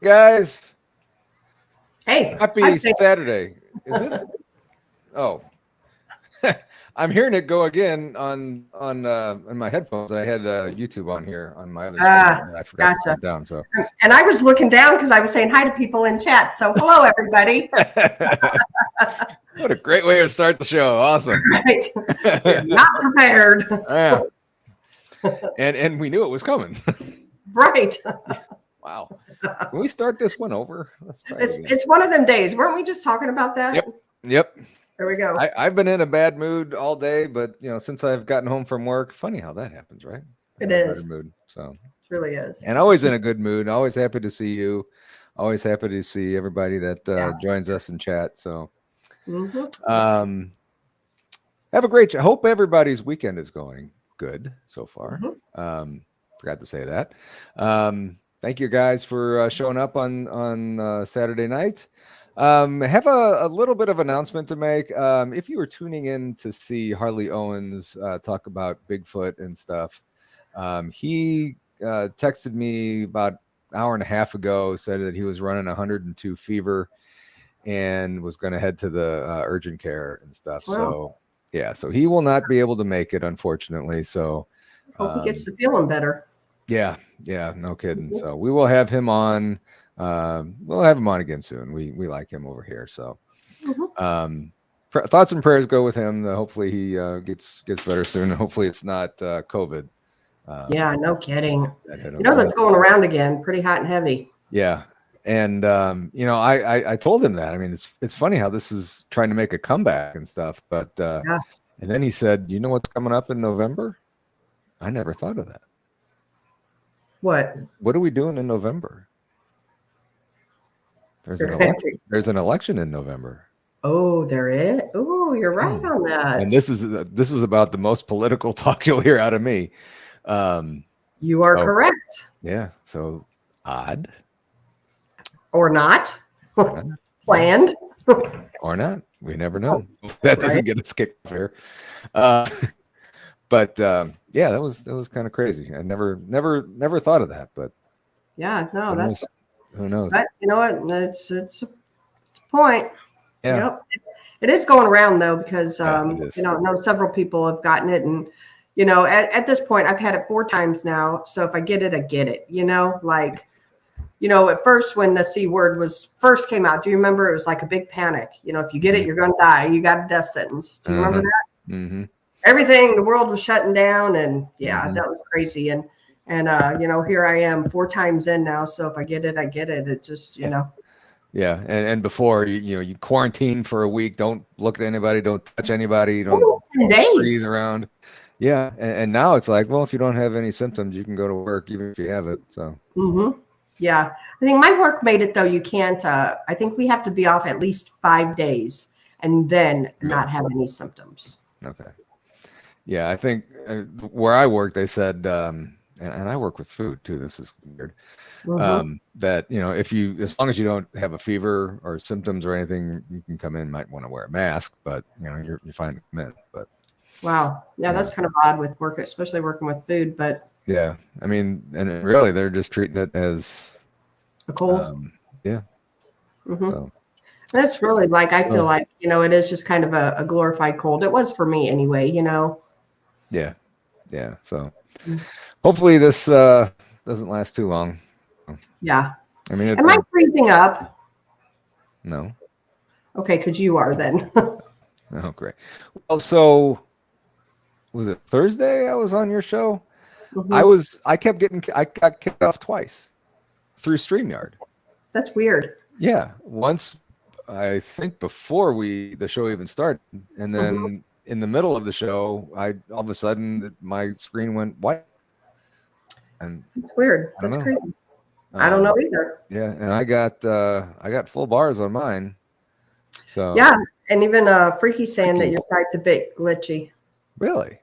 Guys, Hey, happy Saturday. Is this? Oh, I'm hearing it go again on my headphones. I had YouTube on here on my other screen. I forgot to turn it down. So, and I was looking down because I was saying hi to people in chat. So, hello, everybody. What a great way to start the show! Awesome. Right. You're not prepared. Yeah. And we knew it was coming. Right. Wow. Can we start this one over? It's one of them days. Weren't we just talking about that? Yep. There we go. I've been in a bad mood all day, but since I've gotten home from work, funny how that happens, right? It is. Better mood, so it really is. And always in a good mood. Always happy to see you. Always happy to see everybody that joins us in chat. So, have a great. Hope everybody's weekend is going good so far. Forgot to say that. Thank you guys for showing up on Saturday night. Have a little bit of announcement to make. If you were tuning in to see Harley Owens talk about Bigfoot and stuff, he texted me about an hour and a half ago, said that he was running 102 fever and was going to head to the urgent care and stuff. Wow. So he will not be able to make it, unfortunately. So hope he gets to feeling better. Yeah, no kidding. So we will have him on. We'll have him on again soon. We like him over here. So thoughts and prayers go with him. Hopefully he gets better soon. Hopefully it's not COVID. Yeah, no kidding. That's going around again, pretty hot and heavy. Yeah. And I told him that. I mean, it's funny how this is trying to make a comeback and stuff. But and then he said, "You know what's coming up in November?" I never thought of that. What are we doing in November? There's an election in November. Oh, there is. Oh, you're right on that. And this is about the most political talk you'll hear out of me. You are correct. Yeah. So odd. Or not. Planned. Or not. We never know. That doesn't get us kicked off here. But that was kind of crazy. I never thought of that. But who knows? But you know what? It's a point. Yeah. It is going around though because I know several people have gotten it, and at this point I've had it 4 times now. So if I get it, I get it. At first when the C word first came out, do you remember? It was like a big panic. If you get it, you're going to die. You got a death sentence. Do you remember that? Mm-hmm. Everything, the world was shutting down, and that was crazy. And here I am 4 times in now. So if I get it, I get it. It just, Yeah. And before, you quarantine for a week. Don't look at anybody. Don't touch anybody. Don't breathe around. Yeah. And now it's like, well, if you don't have any symptoms, you can go to work even if you have it. So. Yeah. I think my work made it, though. You can't. I think we have to be off at least 5 days and then not have any symptoms. Okay. Yeah. I think where I work, they said, and I work with food too. This is weird. That as long as you don't have a fever or symptoms or anything, you can come in. Might want to wear a mask, but you're fine to come in. But wow, that's kind of odd with work, especially working with food. But yeah, I mean, and really, they're just treating it as a cold. So. That's really I feel like it is just kind of a glorified cold. It was for me anyway. Yeah. So. Hopefully this doesn't last too long. Yeah. I mean, am I freezing up? No. Okay, because you are then. Oh, great. Well, so was it Thursday I was on your show? I got kicked off twice through StreamYard. That's weird. Yeah. Once, I think before the show even started, and then in the middle of the show, all of a sudden my screen went white. And it's weird. That's crazy. I don't know either. Yeah, and I got full bars on mine. So yeah, and even Freaky saying that your site's a bit glitchy. Really?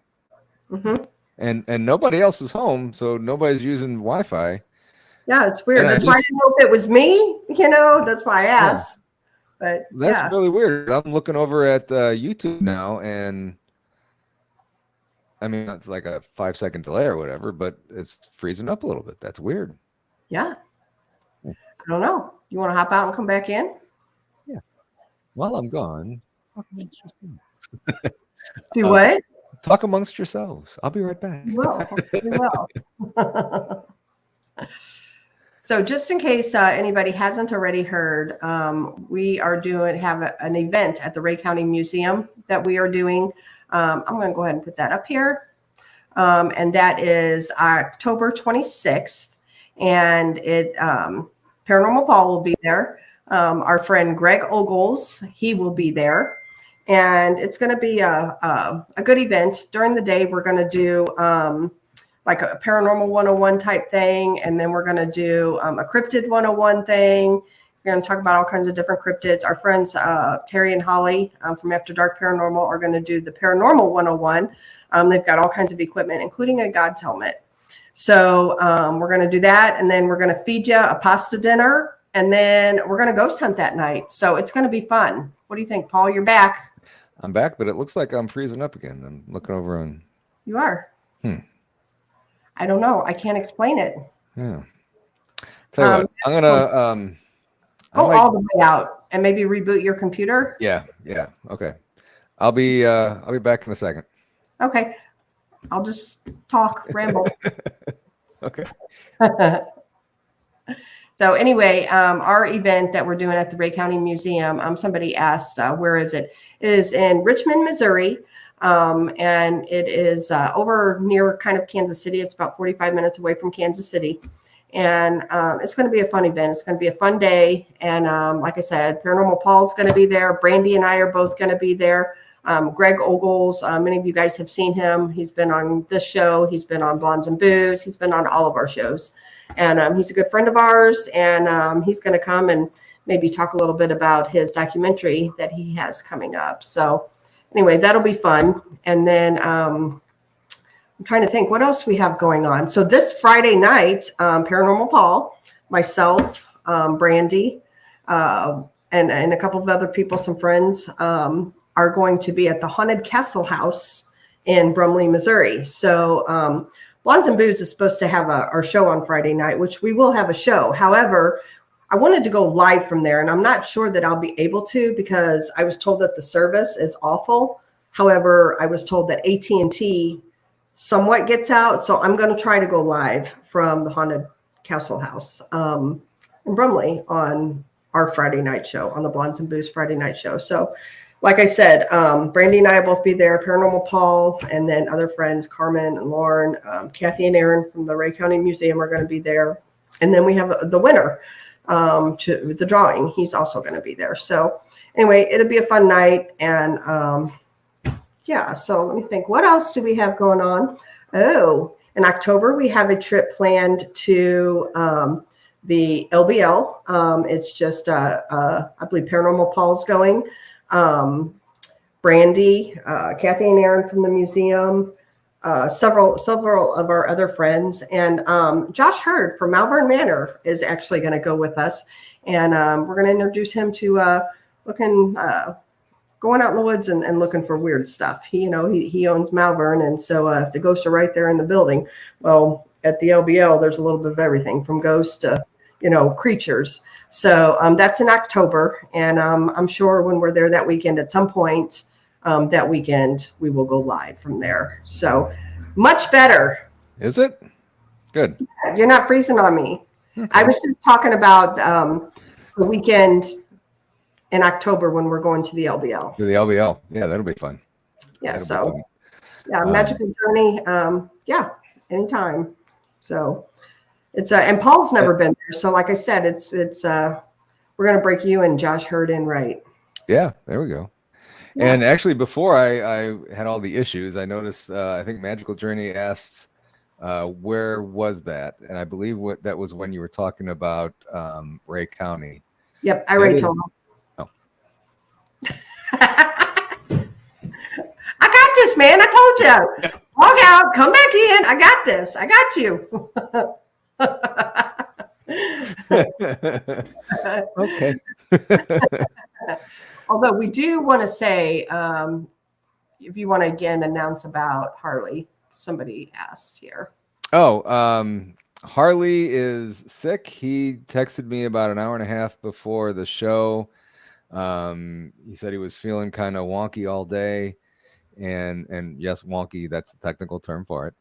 And nobody else is home, so nobody's using Wi-Fi. Yeah, it's weird. That's why I didn't know if it was me. That's why I asked. But that's really weird. I'm looking over at YouTube now, and I mean, it's like a 5-second delay or whatever, but it's freezing up a little bit. That's weird. Yeah. I don't know. You want to hop out and come back in? Yeah. While I'm gone, talk amongst yourselves. Do what? Talk amongst yourselves. I'll be right back. You will. You will. So just in case anybody hasn't already heard, we are have an event at the Ray County Museum that we are doing. I'm going to go ahead and put that up here. And that is October 26th. And Paranormal Paul will be there. Our friend Greg Ogles, he will be there. And it's going to be a good event. During the day, we're going to do like a Paranormal 101 type thing. And then we're going to do a Cryptid 101 thing. We're going to talk about all kinds of different cryptids. Our friends, Terry and Holly from After Dark Paranormal are going to do the Paranormal 101. They've got all kinds of equipment, including a God's helmet. So we're going to do that. And then we're going to feed you a pasta dinner. And then we're going to ghost hunt that night. So it's going to be fun. What do you think, Paul? You're back. I'm back, but it looks like I'm freezing up again. I'm looking over on. You are. I don't know. I can't explain it. Yeah. Tell you what, I'm gonna go all the way out and maybe reboot your computer. Yeah. Okay. I'll be back in a second. Okay. I'll just ramble. Okay. So anyway, our event that we're doing at the Ray County Museum, somebody asked, where is it? It is in Richmond, Missouri. And it is over near kind of Kansas City. It's about 45 minutes away from Kansas City. And it's going to be a fun event. It's going to be a fun day. And like I said, Paranormal Paul's going to be there. Brandy and I are both going to be there. Greg Ogles, many of you guys have seen him. He's been on this show. He's been on Blondes and Booze. He's been on all of our shows. And he's a good friend of ours. And he's going to come and maybe talk a little bit about his documentary that he has coming up. So anyway, that'll be fun. And then I'm trying to think what else we have going on. So this Friday night, Paranormal Paul, myself, Brandy, and a couple of other people, some friends, are going to be at the Haunted Castle House in Brumley, Missouri. So Blondes and Booze is supposed to have our show on Friday night, which we will have a show. However, I wanted to go live from there, and I'm not sure that I'll be able to because I was told that the service is awful. However, I was told that AT&T somewhat gets out, so I'm going to try to go live from the Haunted Castle House in Brumley on our Friday night show, on the Blondes and Booze Friday night show. So like I said, Brandy and I will both be there, Paranormal Paul, and then other friends, Carmen and Lauren, Kathy and Erin from the Ray County Museum are going to be there. And then we have the winner to the drawing. He's also going to be there. So anyway, it'll be a fun night. And yeah, so let me think. What else do we have going on? Oh, in October, we have a trip planned to the LBL. It's just, I believe Paranormal Paul's going. Brandy, Kathy and Erin from the museum, several of our other friends, and Josh Hurd from Malvern Manor is actually going to go with us, and we're going to introduce him to going out in the woods and looking for weird stuff. He owns Malvern, and so the ghosts are right there in the building. Well, at the LBL, there's a little bit of everything from ghosts to creatures. So that's in October, and I'm sure when we're there that weekend, at some point that weekend, we will go live from there. So much better. Is it? Good. You're not freezing on me. Okay. I was just talking about the weekend in October when we're going to the LBL. To the LBL. Yeah, that'll be fun. Yeah, that'll so fun. Yeah, Magical Journey. Yeah, anytime. So it's and Paul's never been there. So like I said, it's we're gonna break you and Josh Hurd in right. Yeah, there we go. Yeah. And actually, before I had all the issues, I noticed I think Magical Journey asked where was that, and I believe that was when you were talking about Ray County. Yep, I already told him. Oh. I got this, man. I told you. Log out, come back in. I got this. I got you. Okay. Although we do want to say, if you want to again announce about Harley, somebody asked here. Oh, Harley is sick. He texted me about an hour and a half before the show. He said he was feeling kind of wonky all day, and yes, wonky, that's the technical term for it.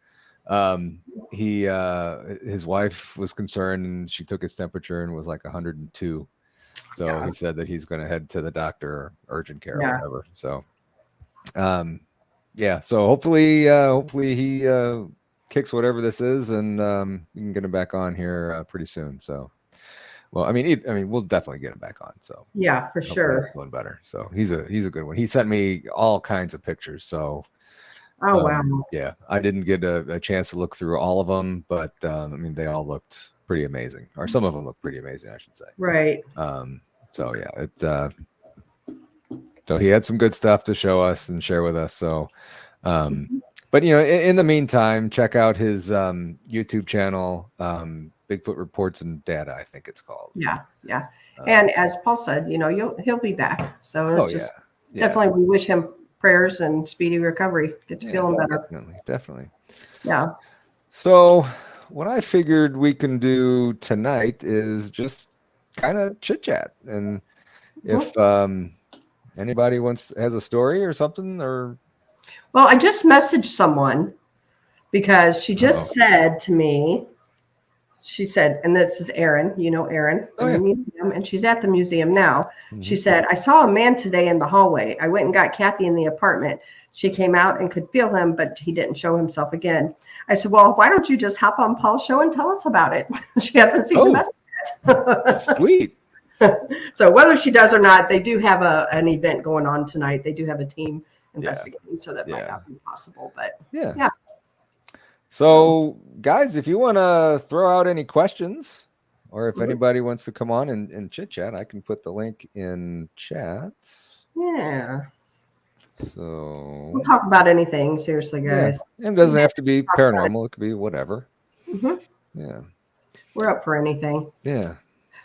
His wife was concerned, and she took his temperature and was like 102. So he said that he's going to head to the doctor or urgent care or whatever. So, so hopefully he kicks whatever this is, and you can get him back on here pretty soon. So, well, I mean, we'll definitely get him back on. So yeah, for sure, feeling better. So he's a good one. He sent me all kinds of pictures. So, wow, yeah, I didn't get a chance to look through all of them, but I mean, they all looked pretty amazing, or some of them look pretty amazing, I should say. Right. So yeah, so he had some good stuff to show us and share with us. So, but in the meantime, check out his YouTube channel, Bigfoot Reports and Data, I think it's called. Yeah. And as Paul said, he'll be back. So it's definitely we wish him prayers and speedy recovery. Get to feeling better. Definitely. Yeah. So what I figured we can do tonight is just kind of chit chat, and if anybody has a story or something, or well, I just messaged someone because she just said to me, she said, and this is Erin, Erin in the museum, and she's at the museum now. Mm-hmm. She said, I saw a man today in the hallway. I went and got Kathy in the apartment. She came out and could feel him, but he didn't show himself again. I said, well, why don't you just hop on Paul's show and tell us about it? She hasn't seen the message yet. Sweet. So whether she does or not, they do have an event going on tonight. They do have a team investigating, so that might not be possible. But yeah. So, guys, if you want to throw out any questions, or if anybody wants to come on and chit chat, I can put the link in chat. Yeah. So we'll talk about anything, seriously, guys. Yeah. It doesn't have to be paranormal. It could be whatever. Mm-hmm. Yeah. We're up for anything. Yeah.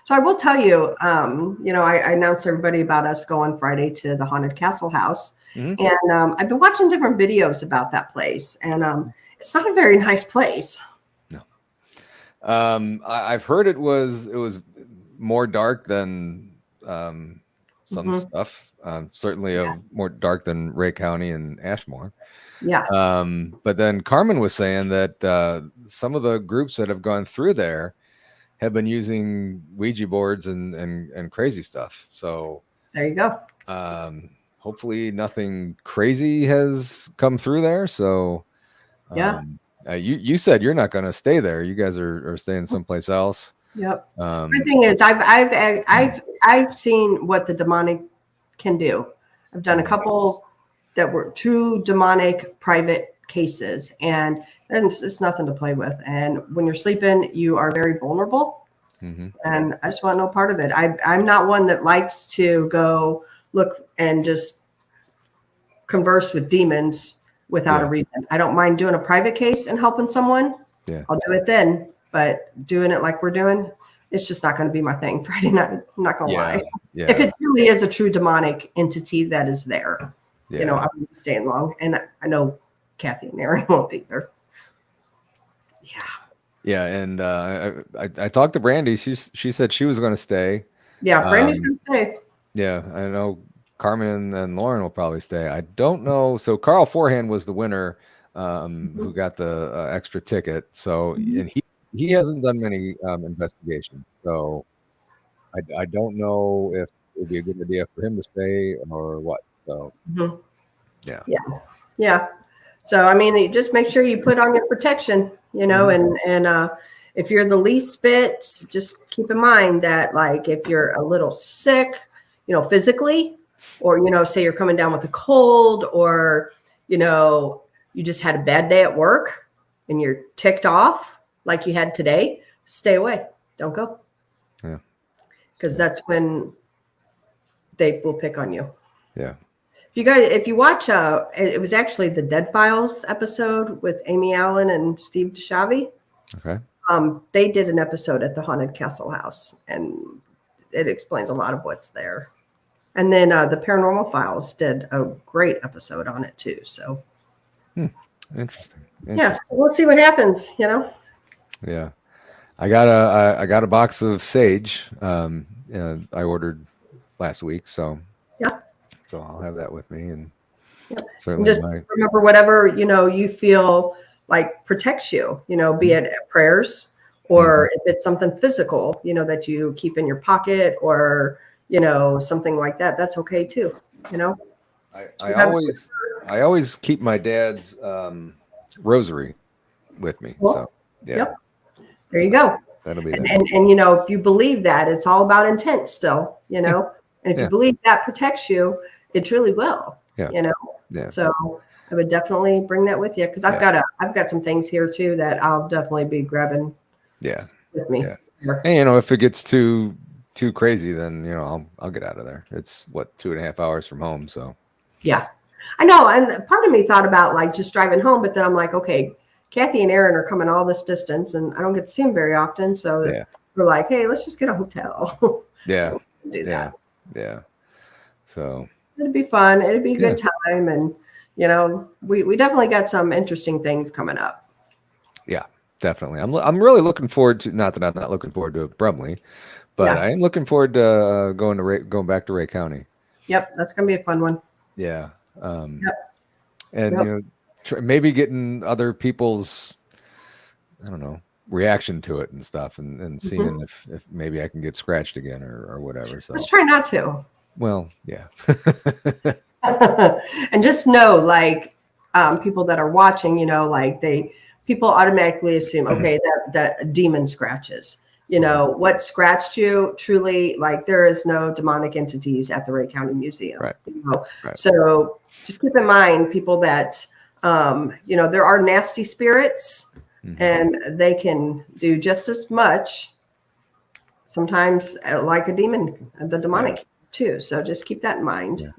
So I will tell you, I announced everybody about us going Friday to the Haunted Castle House. Mm-hmm. And I've been watching different videos about that place. And it's not a very nice place. No. I've heard it was more dark than some stuff. Certainly more dark than Ray County and Ashmore. Yeah. But then Carmen was saying that some of the groups that have gone through there have been using Ouija boards and crazy stuff. So there you go. Hopefully nothing crazy has come through there. So you said you're not going to stay there. You guys are staying someplace else. Yep. The thing is, I've seen what the demonic can do. I've done a couple that were true demonic private cases, and it's nothing to play with. And when you're sleeping, you are very vulnerable. Mm-hmm. And I just want no part of it. I'm not one that likes to go look and just converse with demons without a reason. I don't mind doing a private case and helping someone. Yeah. I'll do it then. But doing it like we're doing, it's just not going to be my thing Friday night. I'm not going to lie. Yeah. If it truly is a true demonic entity that is there, I won't be staying long. And I know Kathy and Erin won't either. Yeah. Yeah. And I talked to Brandy. She said she was going to stay. Yeah. Brandy's going to stay. Yeah. I know Carmen and Lauren will probably stay. I don't know. So Carl Forehand was the winner who got the extra ticket. So, and he hasn't done many investigations. So I don't know if it would be a good idea for him to stay or what. So, yeah. So, I mean, you just make sure you put on your protection, and if you're the least bit, just keep in mind that, like, if you're a little sick, physically, or, say you're coming down with a cold, or, you just had a bad day at work and you're ticked off like you had today, stay away. Don't go. Yeah. Because that's when they will pick on you. Yeah. If you watch, it was actually the Dead Files episode with Amy Allen and Steve DeShavi. Okay. They did an episode at the Haunted Castle House, and it explains a lot of what's there. And then the Paranormal Files did a great episode on it too. So. Interesting. Yeah, we'll see what happens. Yeah. I got a box of sage. I ordered last week, so Yeah. So I'll have that with me, and Yeah. certainly And just remember whatever, you feel like protects you, be it prayers or if it's something physical, that you keep in your pocket or, something like that. That's okay too, I always keep my dad's rosary with me. Cool. So yeah. Yep. There you go. That'll be and, there. and if you believe that, it's all about intent still, and if you believe that protects you, it truly will. Yeah. Yeah. So I would definitely bring that with you, because I've got some things here too that I'll definitely be grabbing. Yeah. With me. Yeah. And if it gets too crazy, then I'll get out of there. It's 2.5 hours from home, so. Yeah, I know. And part of me thought about like just driving home, but then I'm like, okay, Kathy and Erin are coming all this distance, and I don't get to see them very often, so we're like, hey, let's just get a hotel. Yeah. So do that. Yeah. So it'd be fun. It'd be a good time, and we definitely got some interesting things coming up. Yeah, definitely. I'm really looking forward to. Not that I'm not looking forward to Brumley, but I am looking forward to going back to Ray County. Yep, that's gonna be a fun one. Yeah. And maybe getting other people's, I don't know, reaction to it and stuff, and seeing if maybe I can get scratched again or whatever. So let's try not to. Well, yeah. And just know, like, people that are watching, like people automatically assume, okay, that demon scratches. What scratched you truly, like, there is no demonic entities at the Ray County Museum. Right. Right. So just keep in mind, people, that there are nasty spirits, and they can do just as much sometimes like a demon, the demonic too. So just keep that in mind.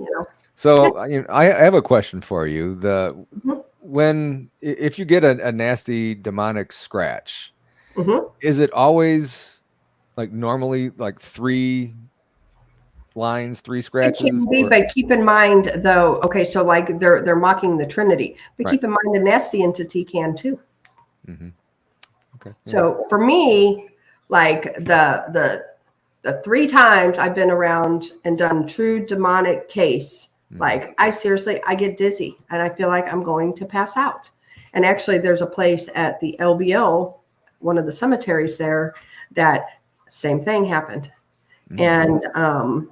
So I have a question for you. If you get a nasty demonic scratch, is it always like normally like 3 lines, 3 scratches? It can be, but keep in mind though. Okay, so like they're mocking the Trinity, but keep in mind a nasty entity can too. Okay. So for me, like the 3 times I've been around and done true demonic case, like I get dizzy and I feel like I'm going to pass out. And actually there's a place at the LBO, one of the cemeteries there, that same thing happened. And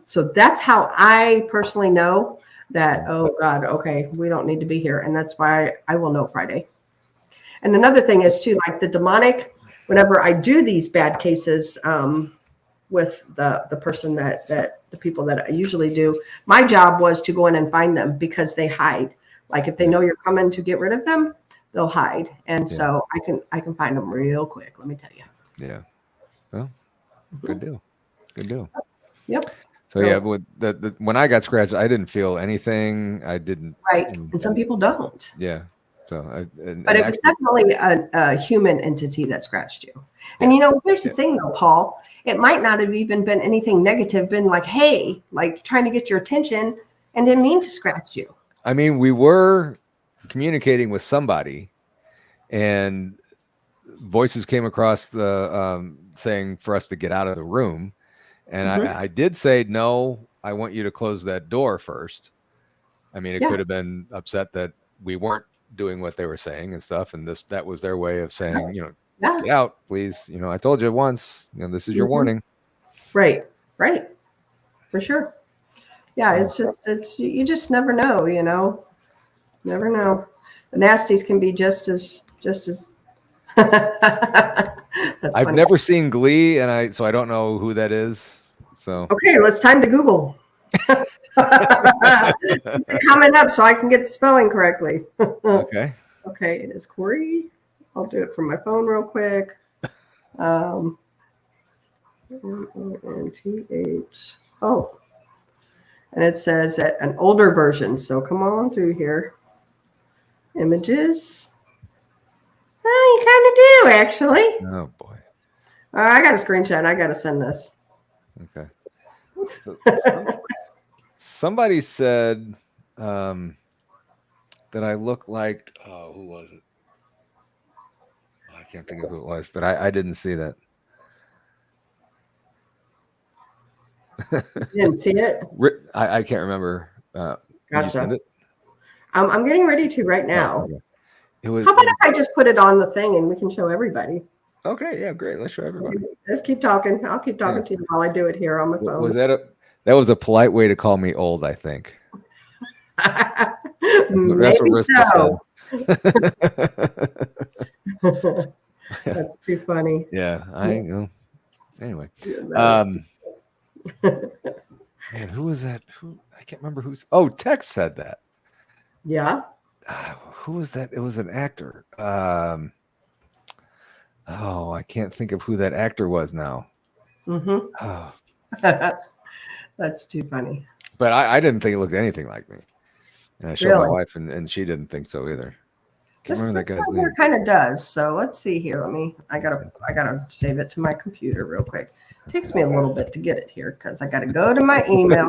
so that's how I personally know that, oh God, okay, we don't need to be here. And that's why I will know Friday. And another thing is too, like the demonic, whenever I do these bad cases, with the person that the people that I usually do, my job was to go in and find them, because they hide. Like if they know you're coming to get rid of them, they'll hide. And so I can find them real quick. Let me tell you. Yeah. Well, good deal. Good deal. Yep. So with when I got scratched, I didn't feel anything. I didn't. Right. And some people don't. Yeah. So, but it was definitely a human entity that scratched you. And here's the thing though, Paul, it might not have even been anything negative, been like, hey, like trying to get your attention, and didn't mean to scratch you. I mean, we were communicating with somebody, and voices came across the saying for us to get out of the room. And I did say, no, I want you to close that door first. I mean, it could have been upset that we weren't doing what they were saying and stuff. And that was their way of saying, get out, please. I told you once, this is your warning. Right. Right. For sure. Yeah. It's you just never know, never know. The nasties can be just as I've never seen Glee, and so I don't know who that is. So okay, it's time to Google. Comment up so I can get the spelling correctly. Okay. Okay, it is Corey. I'll do it from my phone real quick. M-O-N-T-H. Oh, and it says that an older version. So come on through here. Images. You kind of do, actually. Oh boy. I got a screenshot. I got to send this. Okay. So, somebody said that I look like. Oh, who was it? I can't think of who it was, but I didn't see that. You didn't see it? I can't remember. Did you send it? I'm getting ready to right now. Oh, okay. How about if I just put it on the thing and we can show everybody? Okay, yeah, great. Let's show everybody. Let's keep talking. I'll keep talking to you while I do it here on my phone. That was a polite way to call me old, I think. That's Maybe what Rista said. That's too funny. Yeah, I know. Anyway, man, who was that? I can't remember who's. Oh, Tex said that. Yeah. Who was that? It was an actor. I can't think of who that actor was now. Oh. That's too funny. But I didn't think it looked anything like me. And I showed my wife, and she didn't think so either. Can't remember that guy's name. Kind of does. So let's see here. I gotta save it to my computer real quick. It takes me a little bit to get it here because I gotta go to my email.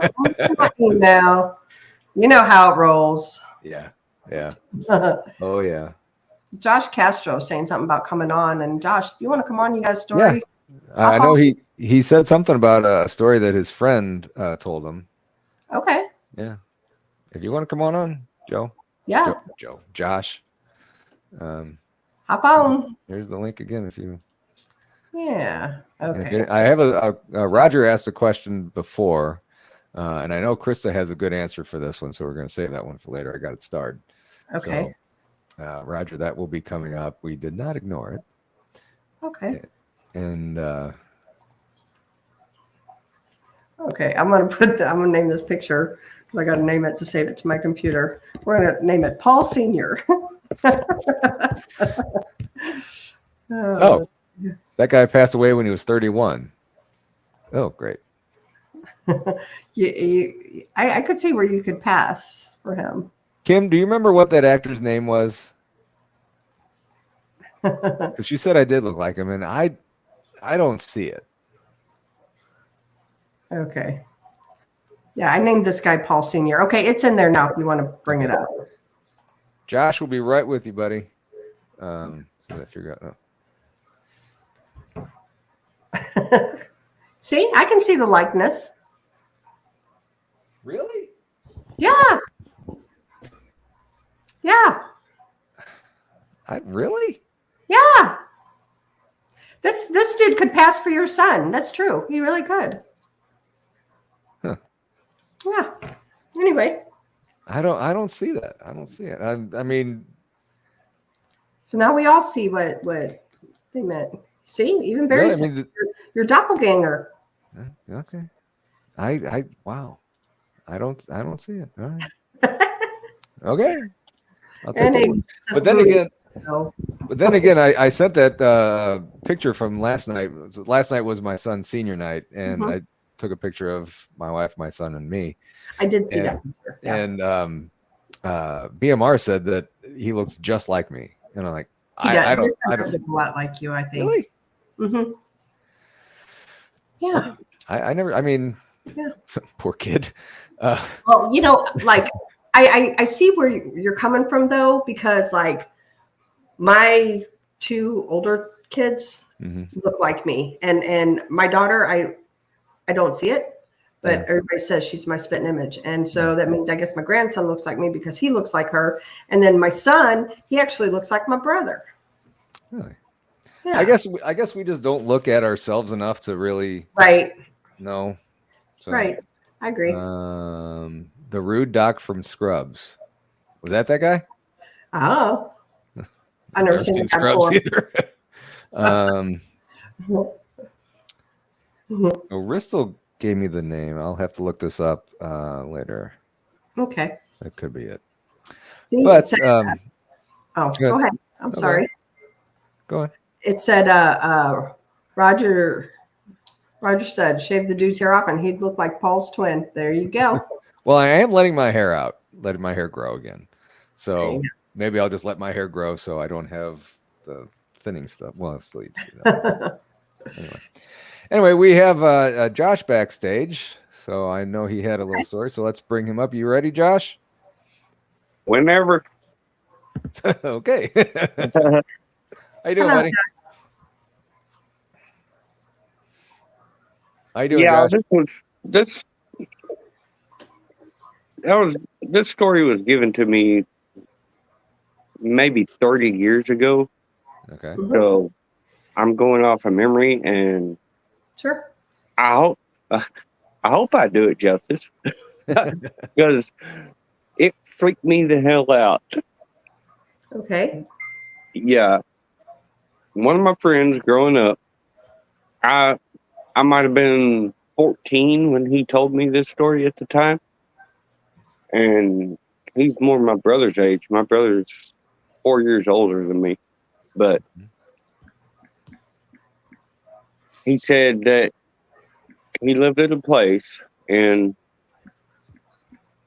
You know how it rolls. Yeah. Oh yeah. Josh Castro saying something about coming on, and Josh, you want to come on? You got a story? Yeah. I know he said something about a story that his friend told him. Okay. Yeah. If you want to come on, Joe. Yeah. Josh. Hop on. Here's the link again if you. Yeah. Okay. I have a Roger asked a question before, and I know Krista has a good answer for this one, so we're going to save that one for later. I got it started. Okay. So, Roger, that will be coming up. We did not ignore it. Okay. And okay, I'm gonna name this picture. I got to name it to save it to my computer. We're gonna name it Paul Senior. Oh, that guy passed away when he was 31. Oh, great. I could see where you could pass for him. Kim, do you remember what that actor's name was? Because she said I did look like him, and I don't see it. Okay. Yeah, I named this guy Paul Senior. Okay, it's in there now if you want to bring it up. Josh will be right with you, buddy. I figure out. See, I can see the likeness. Really? Yeah. Yeah. Really? Yeah. This dude could pass for your son. That's true. He really could. Huh. Yeah. Anyway. I don't see that. I don't see it. I mean. So now we all see what they meant. See, even Barry said your doppelganger. Okay. Wow. I don't see it. All right. Okay. I'll take it. But then again, I sent that picture from last night. Last night was my son's senior night, and I took a picture of my wife, my son, and me. I did see that picture. Yeah. And BMR said that he looks just like me, and I'm like, I don't look a lot like you, I think. Really? Mm-hmm. Yeah. I never. I mean, poor kid. Well, like I see where you're coming from though, because like my two older kids look like me, and my daughter, I don't see it, but everybody says she's my spitting image, and so that means I guess my grandson looks like me because he looks like her, and then my son, he actually looks like my brother. Really? Yeah. I guess we just don't look at ourselves enough to really know. So, right. I agree. The rude doc from Scrubs. Was that guy? Oh. I never seen Scrubs either. Ristel gave me the name. I'll have to look this up later. Okay. That could be it. See, but go ahead. I'm sorry. Go ahead. It said Roger said shave the dude's hair off and he'd look like Paul's twin. There you go. Well, I am letting my hair grow again. So maybe I'll just let my hair grow so I don't have the thinning stuff. Well, it's leads. Anyway, we have Josh backstage. So I know he had a little story. So let's bring him up. You ready, Josh? Whenever. Okay. How you doing, buddy? How you doing, Josh? this story was given to me maybe 30 years ago. Okay. So I'm going off of memory, and Sure. I hope I do it justice because it freaked me the hell out. Okay. Yeah. One of my friends growing up, I might have been 14 when he told me this story at the time. And he's more my brother's age. My brother's 4 years older than me. But he said that he lived at a place in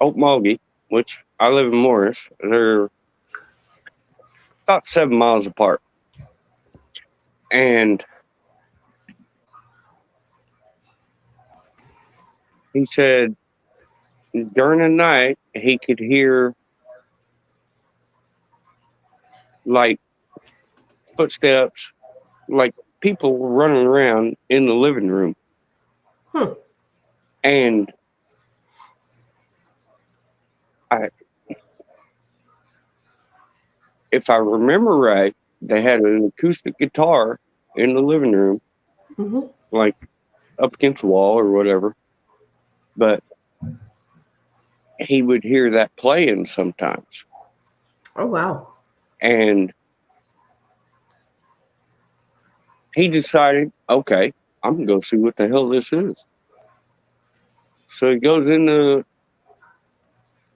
Okmulgee, which I live in Morris. They're about 7 miles apart. And he said during the night, he could hear like footsteps, like people were running around in the living room. And if I remember right, they had an acoustic guitar in the living room, like up against the wall or whatever. But he would hear that playing sometimes. Oh, wow. And he decided, okay, I'm going to go see what the hell this is. So he goes into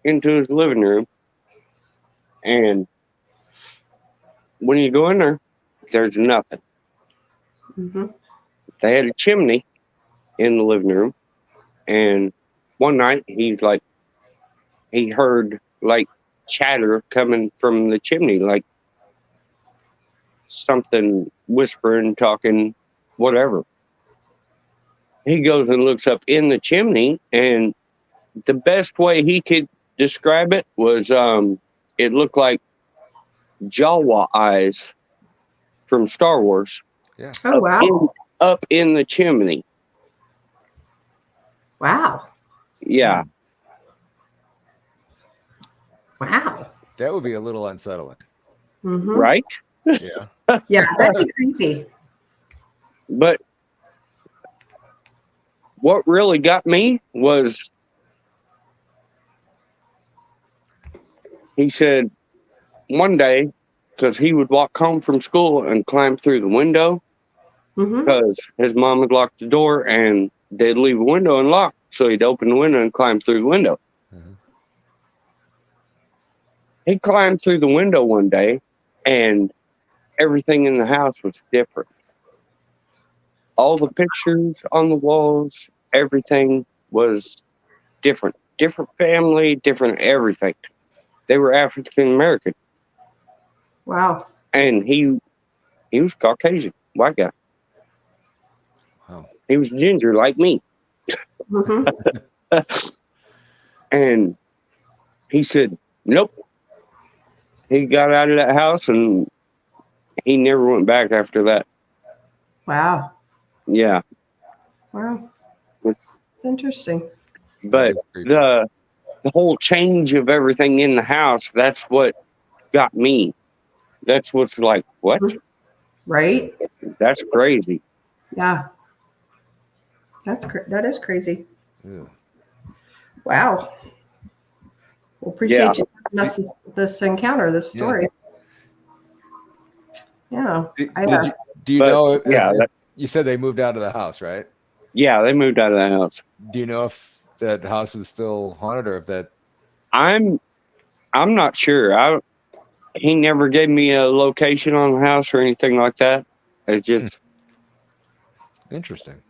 his living room, and when you go in there, there's nothing. They had a chimney in the living room, and one night he heard like chatter coming from the chimney, like something whispering, talking, whatever. He goes and looks up in the chimney, and the best way he could describe it was it looked like Jawa eyes from Star Wars. Yeah. Oh, wow. Up in the chimney. Wow. Yeah. Wow. That would be a little unsettling. Right? Yeah. Yeah, that'd be creepy. But what really got me was he said one day, because he would walk home from school and climb through the window because his mom had locked the door and they'd leave a window unlocked. So he'd open the window and climb through the window. He climbed through the window one day and everything in the house was different. All the pictures on the walls, everything was different. Different family, different everything. They were African American. Wow. And he was Caucasian, white guy. Wow. He was ginger like me. And he said, nope. He got out of that house and he never went back after that. Wow. Yeah. Wow. It's interesting. But the whole change of everything in the house, that's what got me. That's what's like, what? Right? That's crazy. Yeah. That is crazy. Yeah. Wow. Well, appreciate you giving us this encounter, this story. Yeah. Do you know? You said they moved out of the house, right? Yeah, they moved out of the house. Do you know if that house is still haunted or if that? I'm not sure. He never gave me a location on the house or anything like that. It's just interesting.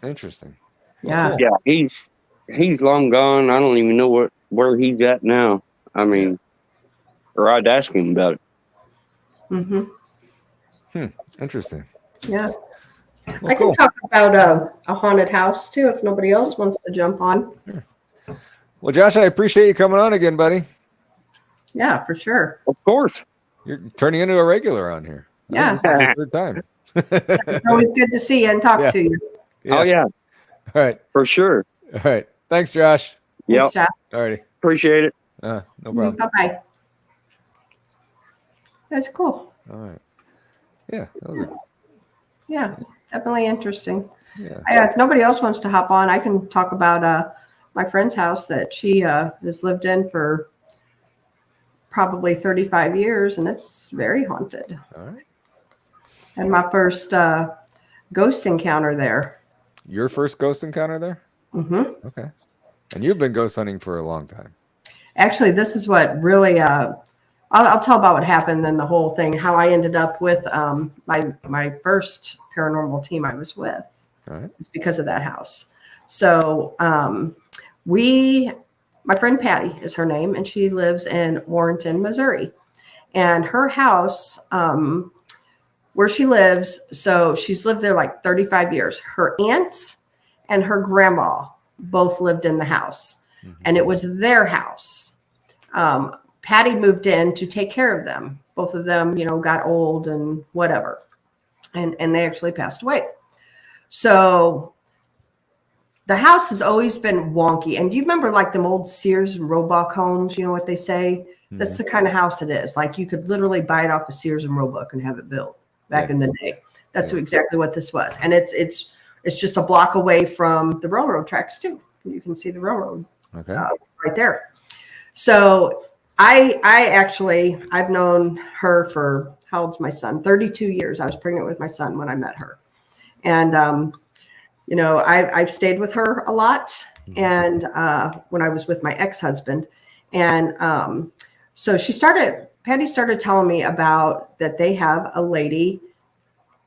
Interesting. Yeah. Cool. Yeah, he's long gone. I don't even know where he's at now. I mean, or I'd ask him about it. Interesting. Yeah. Well, I can talk about a haunted house too if nobody else wants to jump on. Well, Josh, I appreciate you coming on again, buddy. Yeah, for sure. Of course. You're turning into a regular on here. Yeah. This is your third time. It's always good to see you and talk to you. Oh, yeah. All right. For sure. All right. Thanks, Josh. Thanks, Josh. All righty. Appreciate it. No problem. Bye-bye. That's cool. All right. Yeah. That was Definitely interesting. Yeah. If nobody else wants to hop on, I can talk about my friend's house that she has lived in for probably 35 years, and it's very haunted. All right. And my first ghost encounter there. Your first ghost encounter there? Mm-hmm. Okay. And you've been ghost hunting for a long time. Actually, this is what really I'll tell about what happened, then the whole thing, how I ended up with my first paranormal team I was with. All right. It's because of that house. So my friend Patty is her name, and she lives in Warrenton, Missouri. And her house, where she lives, so she's lived there like 35 years. Her aunt and her grandma both lived in the house, and it was their house. Patty moved in to take care of them. Both of them, got old and whatever, and they actually passed away. So the house has always been wonky. And do you remember like them old Sears and Roebuck homes? You know what they say? Mm-hmm. That's the kind of house it is. Like you could literally buy it off of Sears and Roebuck and have it built back in the day. That's exactly what this was. And it's just a block away from the railroad tracks too. You can see the railroad right there. So I've known her for, how old's my son? 32 years. I was pregnant with my son when I met her. And, I've stayed with her a lot. And when I was with my ex-husband. And so Patty started telling me about that they have a lady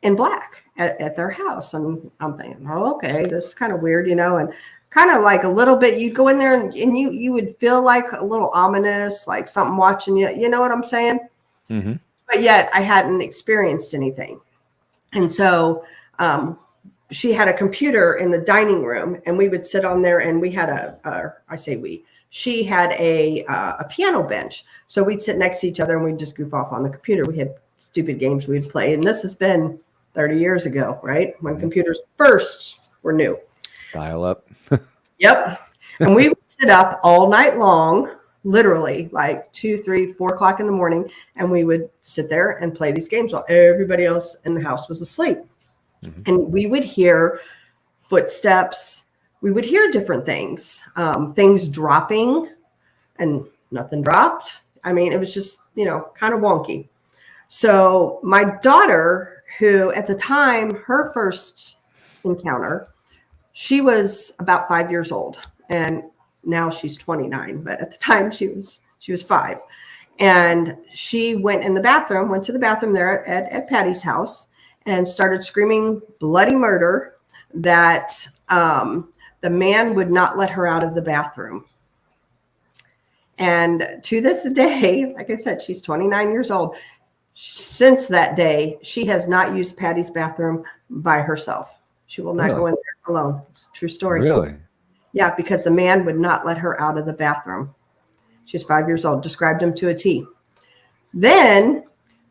in black at their house. And I'm thinking, oh, okay, this is kind of weird, and kind of like a little bit, you'd go in there and you would feel like a little ominous, like something watching you. You know what I'm saying? Mm-hmm. But yet I hadn't experienced anything. And so she had a computer in the dining room, and we would sit on there, and we had she had a piano bench. So we'd sit next to each other and we'd just goof off on the computer. We had stupid games we'd play. And this has been 30 years ago, right? When computers first were new. Dial up. Yep. And we would sit up all night long, literally like 2, 3, 4 o'clock in the morning. And we would sit there and play these games while everybody else in the house was asleep. Mm-hmm. And we would hear footsteps. We would hear different things, things dropping, and nothing dropped. I mean, it was just, kind of wonky. So my daughter, who at the time, her first encounter, she was about 5 years old, and now she's 29. But at the time, she was 5, and she went to the bathroom there at Patty's house, and started screaming bloody murder that the man would not let her out of the bathroom. And to this day, like I said, she's 29 years old. Since that day, she has not used Patty's bathroom by herself. She will not go in there alone. It's a true story. Really? Yeah, because the man would not let her out of the bathroom. She's 5 years old, described him to a T. Then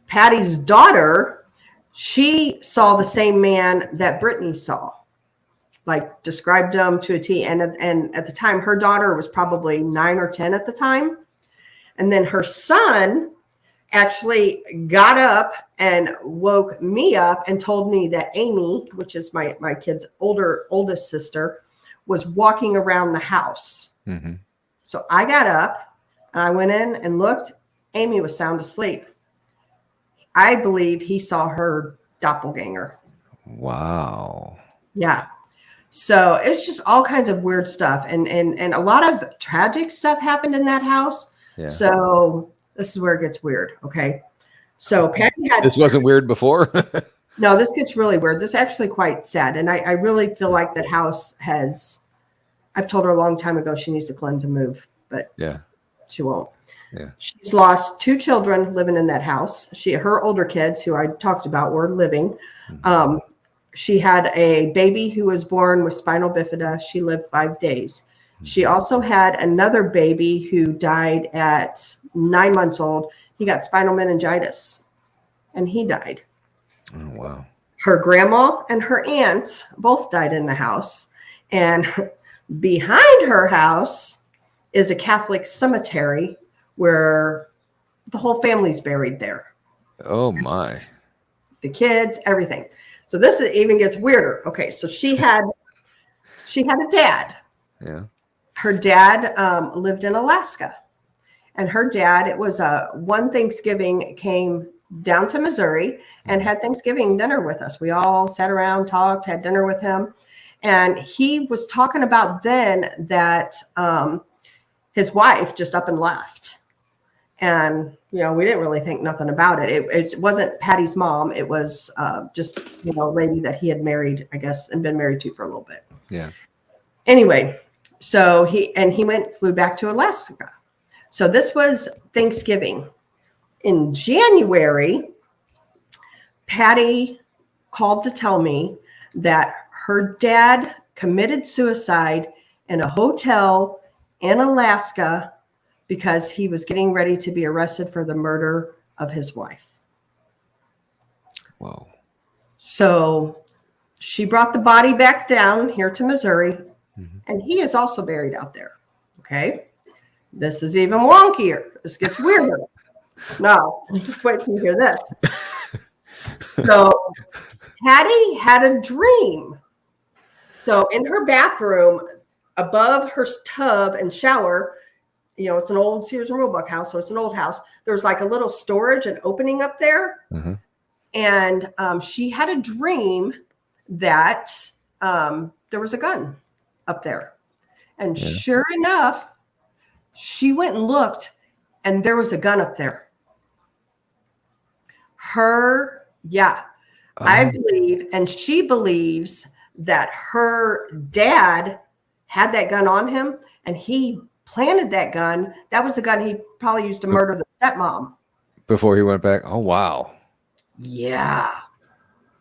Patty's daughter, she saw the same man that Brittany saw, like described him to a T. And at the time, her daughter was probably 9 or 10 at the time. And then her son actually got up and woke me up and told me that Amy, which is my kid's oldest sister, was walking around the house. Mm-hmm. So I got up and I went in and looked. Amy was sound asleep. I believe he saw her doppelganger. Wow. Yeah. So it's just all kinds of weird stuff. And a lot of tragic stuff happened in that house. Yeah. So this is where it gets weird. Okay. So Patty had. This wasn't weird before? No, this gets really weird. This is actually quite sad. And I really feel like that house I've told her a long time ago she needs to cleanse and move, but she won't. Yeah. She's lost 2 children living in that house. Her older kids, who I talked about, were living. Mm-hmm. She had a baby who was born with spinal bifida. She lived 5 days. Mm-hmm. She also had another baby who died at 9 months old. He got spinal meningitis and he died. Oh, wow. Her grandma and her aunt both died in the house. And behind her house is a Catholic cemetery where the whole family's buried there. Oh my. The kids, everything. So this even gets weirder. Okay, so she had a dad. Yeah. Her dad lived in Alaska. And her dad, it was one Thanksgiving, came down to Missouri and had Thanksgiving dinner with us. We all sat around, talked, had dinner with him. And he was talking about then that his wife just up and left. And, we didn't really think nothing about it. It wasn't Patty's mom. It was just, a lady that he had married, I guess, and been married to for a little bit. Yeah. Anyway, so he flew back to Alaska. So this was Thanksgiving. In January, Patty called to tell me that her dad committed suicide in a hotel in Alaska because he was getting ready to be arrested for the murder of his wife. Wow. So she brought the body back down here to Missouri, and he is also buried out there. Okay. This is even wonkier. This gets weirder. No, just wait till you hear this. So Patty had a dream. So in her bathroom, above her tub and shower, it's an old Sears and Roebuck house, so it's an old house. There's like a little storage and opening up there. Mm-hmm. And she had a dream that there was a gun up there. And sure enough, she went and looked, and there was a gun up there. I believe, and she believes that her dad had that gun on him, and he planted that gun. That was the gun he probably used to murder the stepmom. Before he went back? Oh, wow. Yeah.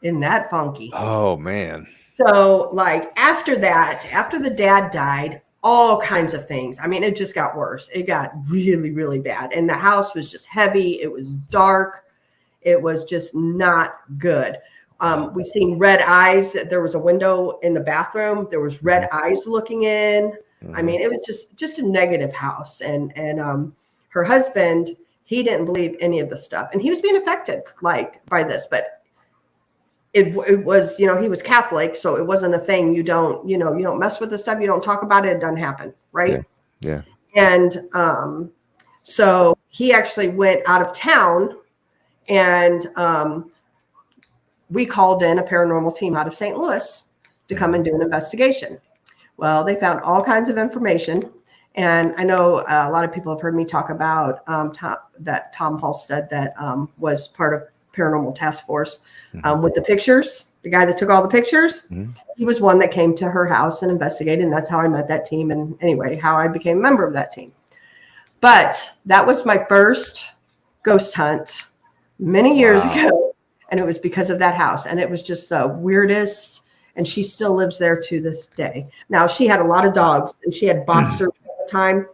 Isn't that funky? Oh, man. So, after that, after the dad died, all kinds of things. I mean, it just got worse. It got really, really bad. And the house was just heavy. It was dark. It was just not good. We seen red eyes. There was a window in the bathroom. There was red eyes looking in. Mm-hmm. I mean, it was just a negative house. And her husband, he didn't believe any of the stuff. And he was being affected by this, but it was, he was Catholic, so it wasn't a thing. You don't mess with the stuff. You don't talk about it. It doesn't happen. Right. Yeah. And so he actually went out of town, and we called in a paranormal team out of St. Louis to come and do an investigation. Well, they found all kinds of information. And I know a lot of people have heard me talk about Tom Halstead that was part of Paranormal Task Force with the pictures. The guy that took all the pictures, he was one that came to her house and investigated. And that's how I met that team. And anyway, how I became a member of that team. But that was my first ghost hunt many years ago. And it was because of that house. And it was just the weirdest. And she still lives there to this day. Now, she had a lot of dogs, and she had boxers at the time.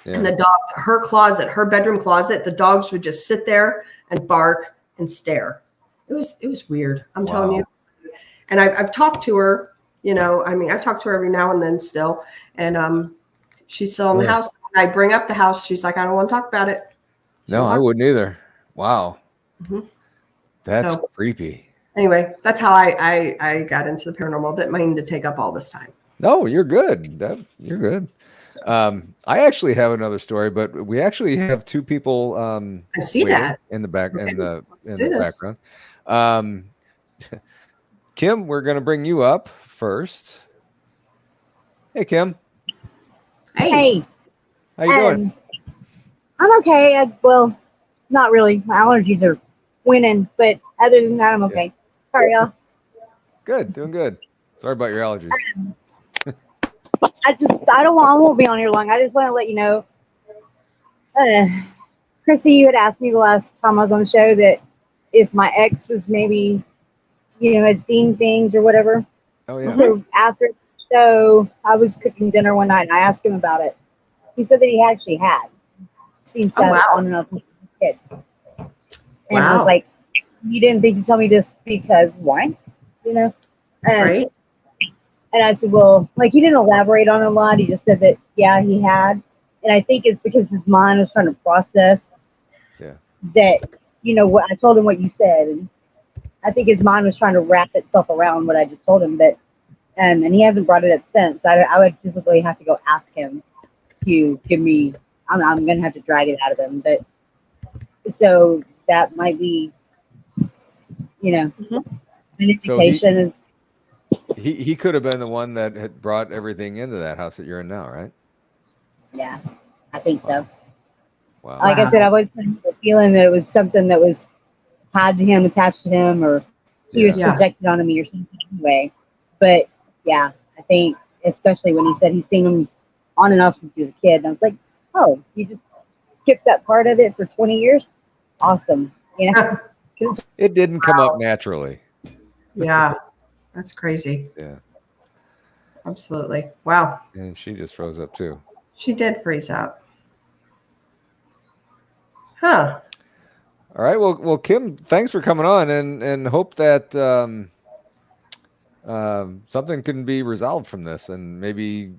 Yeah. And the dogs, her bedroom closet, the dogs would just sit there and bark and stare. It was weird. I'm telling you. And I've talked to her, I've talked to her every now and then still. And she's still in the house. When I bring up the house, she's like, I don't want to talk about it. No, I wouldn't either. Wow. Mm-hmm. That's creepy. Anyway, that's how I got into the paranormal. Didn't mean to take up all this time. No, you're good. You're good. I actually have another story, but we actually have two people. I see that in the back in the background. Kim, we're going to bring you up first. Hey, Kim. Hey. How you doing? I'm okay. Well, not really. My allergies are winning, but other than that, I'm okay. Sorry, y'all. Good, doing good. Sorry about your allergies. I won't be on here long. I just want to let you know. Chrissy, you had asked me the last time I was on the show that if my ex was maybe, had seen things or whatever. Oh, yeah. So after the show, I was cooking dinner one night and I asked him about it. He said that he actually had seen stuff on and off with his kid. And I was like, you didn't think to tell me this because why? you know? Right. And I said, well, like he didn't elaborate on it a lot. He just said that, yeah, he had. And I think it's because his mind was trying to process that, what I told him what you said. And I think his mind was trying to wrap itself around what I just told him. That, and he hasn't brought it up since. I would physically have to go ask him to give me, I'm going to have to drag it out of him. But so that might be, an indication. He could have been the one that had brought everything into that house that you're in now, right? Yeah, I think so. Wow. Like I said, I was feeling that it was something that was tied to him, attached to him, or he was projected onto me or something anyway. But yeah, I think especially when he said he's seen him on and off since he was a kid. And I was like, oh, you just skipped that part of it for 20 years? Awesome. It didn't come up naturally. Yeah. That's crazy. Yeah. Absolutely. Wow. And she just froze up too. She did freeze up. Huh. All right. Well, Kim, thanks for coming on, and hope that something can be resolved from this, and maybe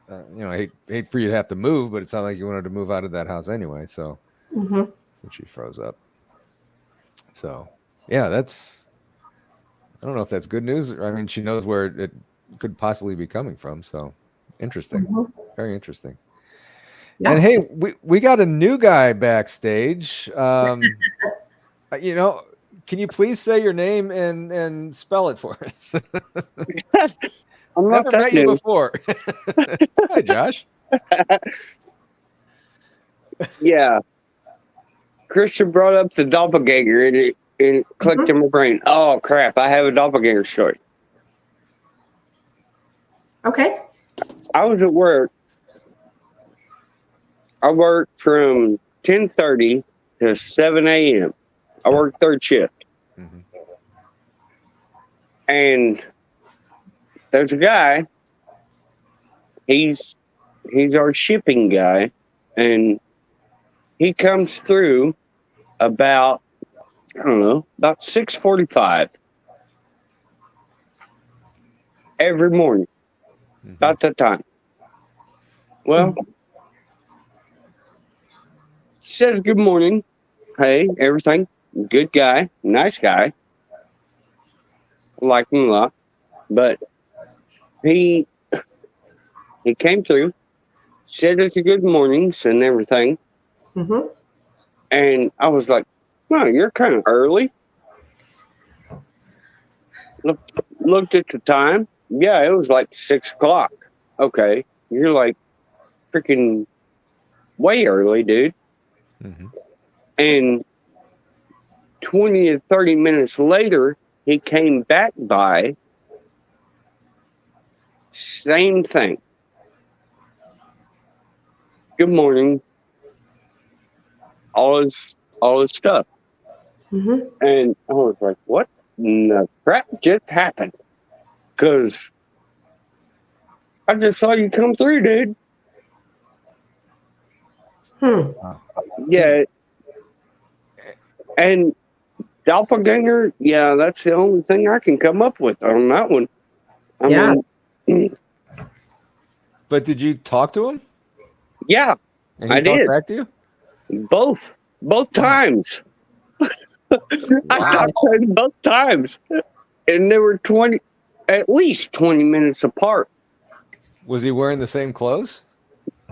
I hate for you to have to move, but it sounded like you wanted to move out of that house anyway. So since she froze up, so yeah, I don't know if that's good news. I mean, she knows where it could possibly be coming from. So interesting. Very interesting. Yeah. And hey, we got a new guy backstage. Can you please say your name and spell it for us? I'm not never met you before. Hi, Josh. Yeah. Krista brought up the doppelganger and it clicked in my brain. Oh crap, I have a doppelganger story. Okay. I was at work. I worked from 10:30 to 7 a.m. I worked third shift. And there's a guy, he's our shipping guy, and he comes through about 6:45 every morning, about that time. Well, says good morning. Hey, everything, good guy, nice guy. Like him a lot, but he came through, said it's a good mornings and everything. And I was like, "Wow, you're kind of early." Looked at the time. Yeah, it was like 6 o'clock. Okay, you're like freaking way early, dude. And 20 to 30 minutes later, he came back by. Same thing. Good morning. All his stuff. And I was like, what in the crap just happened? Because I just saw you come through, dude. Yeah. And doppelganger, yeah, that's the only thing I can come up with on that one. I mean, but did you talk to him? Yeah, and he talked back to you? Both times. I talked to him both times. And they were at least 20 minutes apart. Was he wearing the same clothes?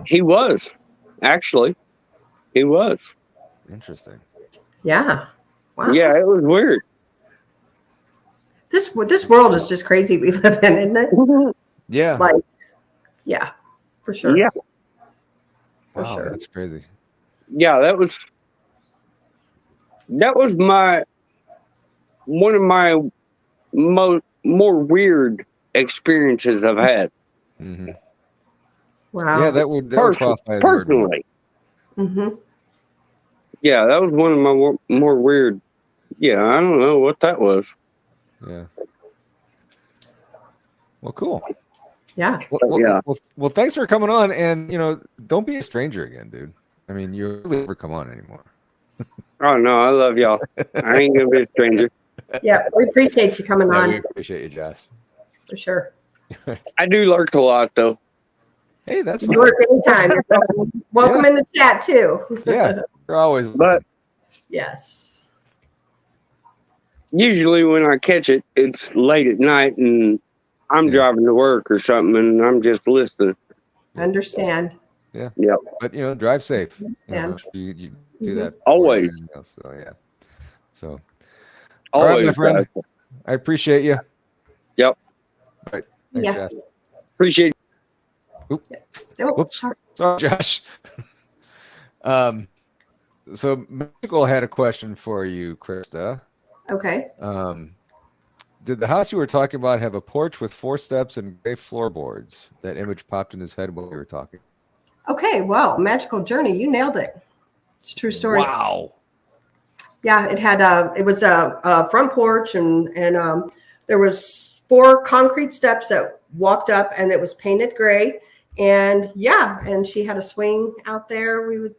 He was. Actually, he was. Interesting. Yeah. Wow. Yeah, it was weird. This world is just crazy we live in, isn't it? Yeah. Yeah, for sure. Yeah. For sure. That's crazy. Yeah, that was one of my more weird experiences I've had. Wow. Yeah, that would personally. Yeah, that was one of my more weird. Yeah, I don't know what that was. Yeah. Well, cool. Yeah. Well, thanks for coming on, and don't be a stranger again, dude. I mean, you really never come on anymore. Oh no, I love y'all. I ain't gonna be a stranger. Yeah, we appreciate you coming Yeah, on. we appreciate you, Josh. For sure. I do lurk a lot, though. Hey, that's You fine. work anytime. You're welcome in the chat too. Yeah, you're always. But Yes. usually when I catch it, it's late at night and I'm driving to work or something, and I'm just listening. Understand. Yeah. Yep. But drive safe. And You do that Always. else, so yeah. So Always, all right, my friend. guys. I appreciate you. Yep. All right. Thanks, Josh. Appreciate. Whoops. Sorry, Josh. So Magical had a question for you, Krista. Okay. Did the house you were talking about have a porch with 4 steps and gray floorboards? That image popped in his head while we were talking. Okay. Well, Magical Journey, you nailed it. It's a true story. Wow. Yeah, it had it was a front porch and there was 4 concrete steps that walked up and it was painted gray. And and she had a swing out there. We would,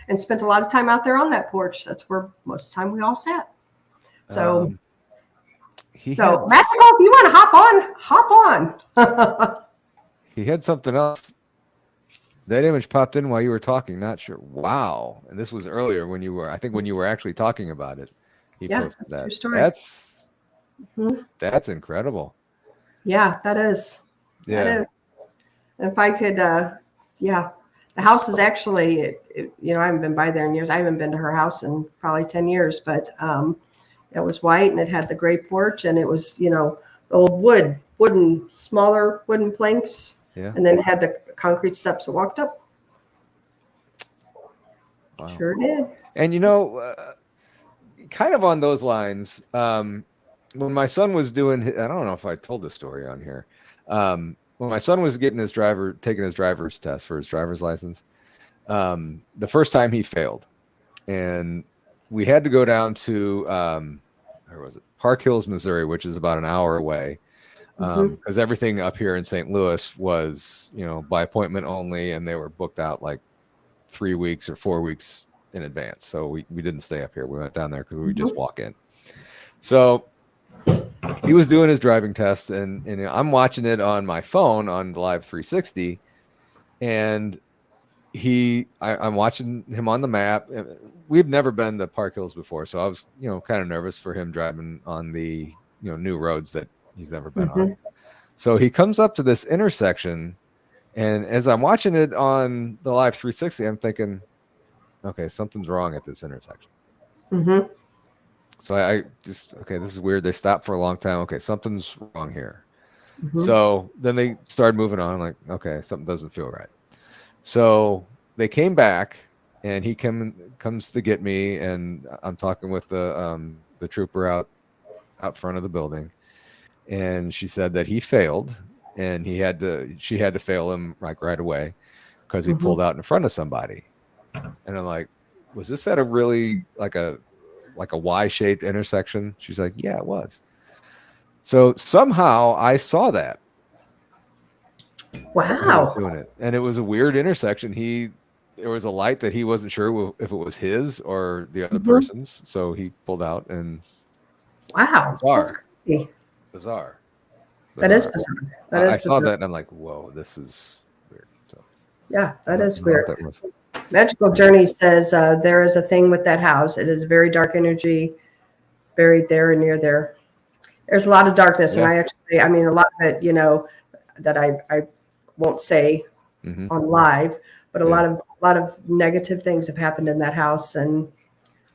and spent a lot of time out there on that porch. That's where most of the time we all sat. So, Magical, if you want to hop on. He had something else. That image popped in while you were talking. Not sure. Wow. And this was earlier when you were actually talking about it. He posted that. True story. That's incredible. Yeah, that is. Yeah. That is. If I could, the house is actually, I haven't been by there in years. I haven't been to her house in probably 10 years, but it was white and it had the gray porch and it was, the old smaller wooden planks. Yeah. And then it had the concrete steps that walked up. Wow. Sure did. And, kind of on those lines, when my son was doing, I don't know if I told this story on here. When my son was taking his driver's test for his driver's license, the first time he failed, and we had to go down to where was it? Park Hills, Missouri, which is about an hour away, because everything up here in St. Louis was by appointment only, and they were booked out like 3 weeks or 4 weeks in advance. So we didn't stay up here. We went down there because we would just walk in. So he was doing his driving test, and I'm watching it on my phone on the Live 360, and I'm watching him on the map. We've never been to Park Hills before, so I was kind of nervous for him driving on the new roads that he's never been on. So he comes up to this intersection, and as I'm watching it on the Live 360, I'm thinking, okay, something's wrong at this intersection. So I just, this is weird. They stopped for a long time. Okay, something's wrong here. So then they started moving on. I'm like, okay, something doesn't feel right. So they came back, and he comes to get me, and I'm talking with the trooper out front of the building, and she said that he failed, and she had to fail him like right away because he pulled out in front of somebody. And I'm like, was this at a really like a Y-shaped intersection? She's like, yeah, it was. So somehow I saw that. Wow. Doing it. And it was a weird intersection. There was a light that he wasn't sure if it was his or the other person's. So he pulled out and wow. Bizarre. That's crazy. Bizarre. That is bizarre. I saw that and I'm like, whoa, this is weird. So yeah, that is weird. Magical Journey says there is a thing with that house. It is very dark energy buried there and near there. There's a lot of darkness, and a lot of it, that I won't say on live, but a lot of negative things have happened in that house, and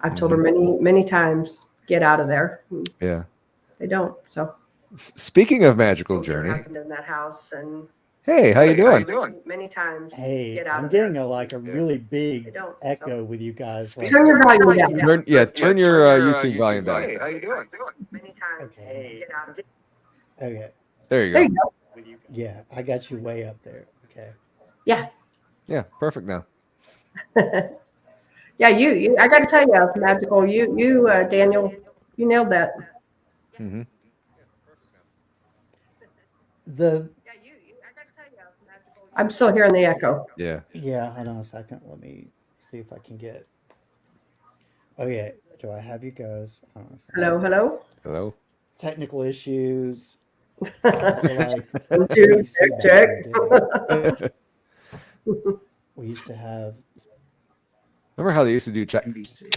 I've told her many times, get out of there. Yeah, they don't. So speaking of Magical Journey, happened in that house, and hey, how you doing? Many times. Hey, I'm getting a really big echo with you guys. Turn your volume down. Turn your YouTube volume down. Hey, how you doing? Many times. Okay. Get out of it. Okay. There you go. Yeah, I got you way up there. Okay. Yeah. Yeah, perfect now. Yeah, you. I got to tell you, Magical. You, Daniel, you nailed that. I'm still hearing the echo. Yeah. Yeah, hold on a second. Let me see if I can get. Okay, do I have you guys? Hello. Hello. Technical issues. I feel like One, two, BBC check, back in the check. day, we used to have. Remember how they used to do NBC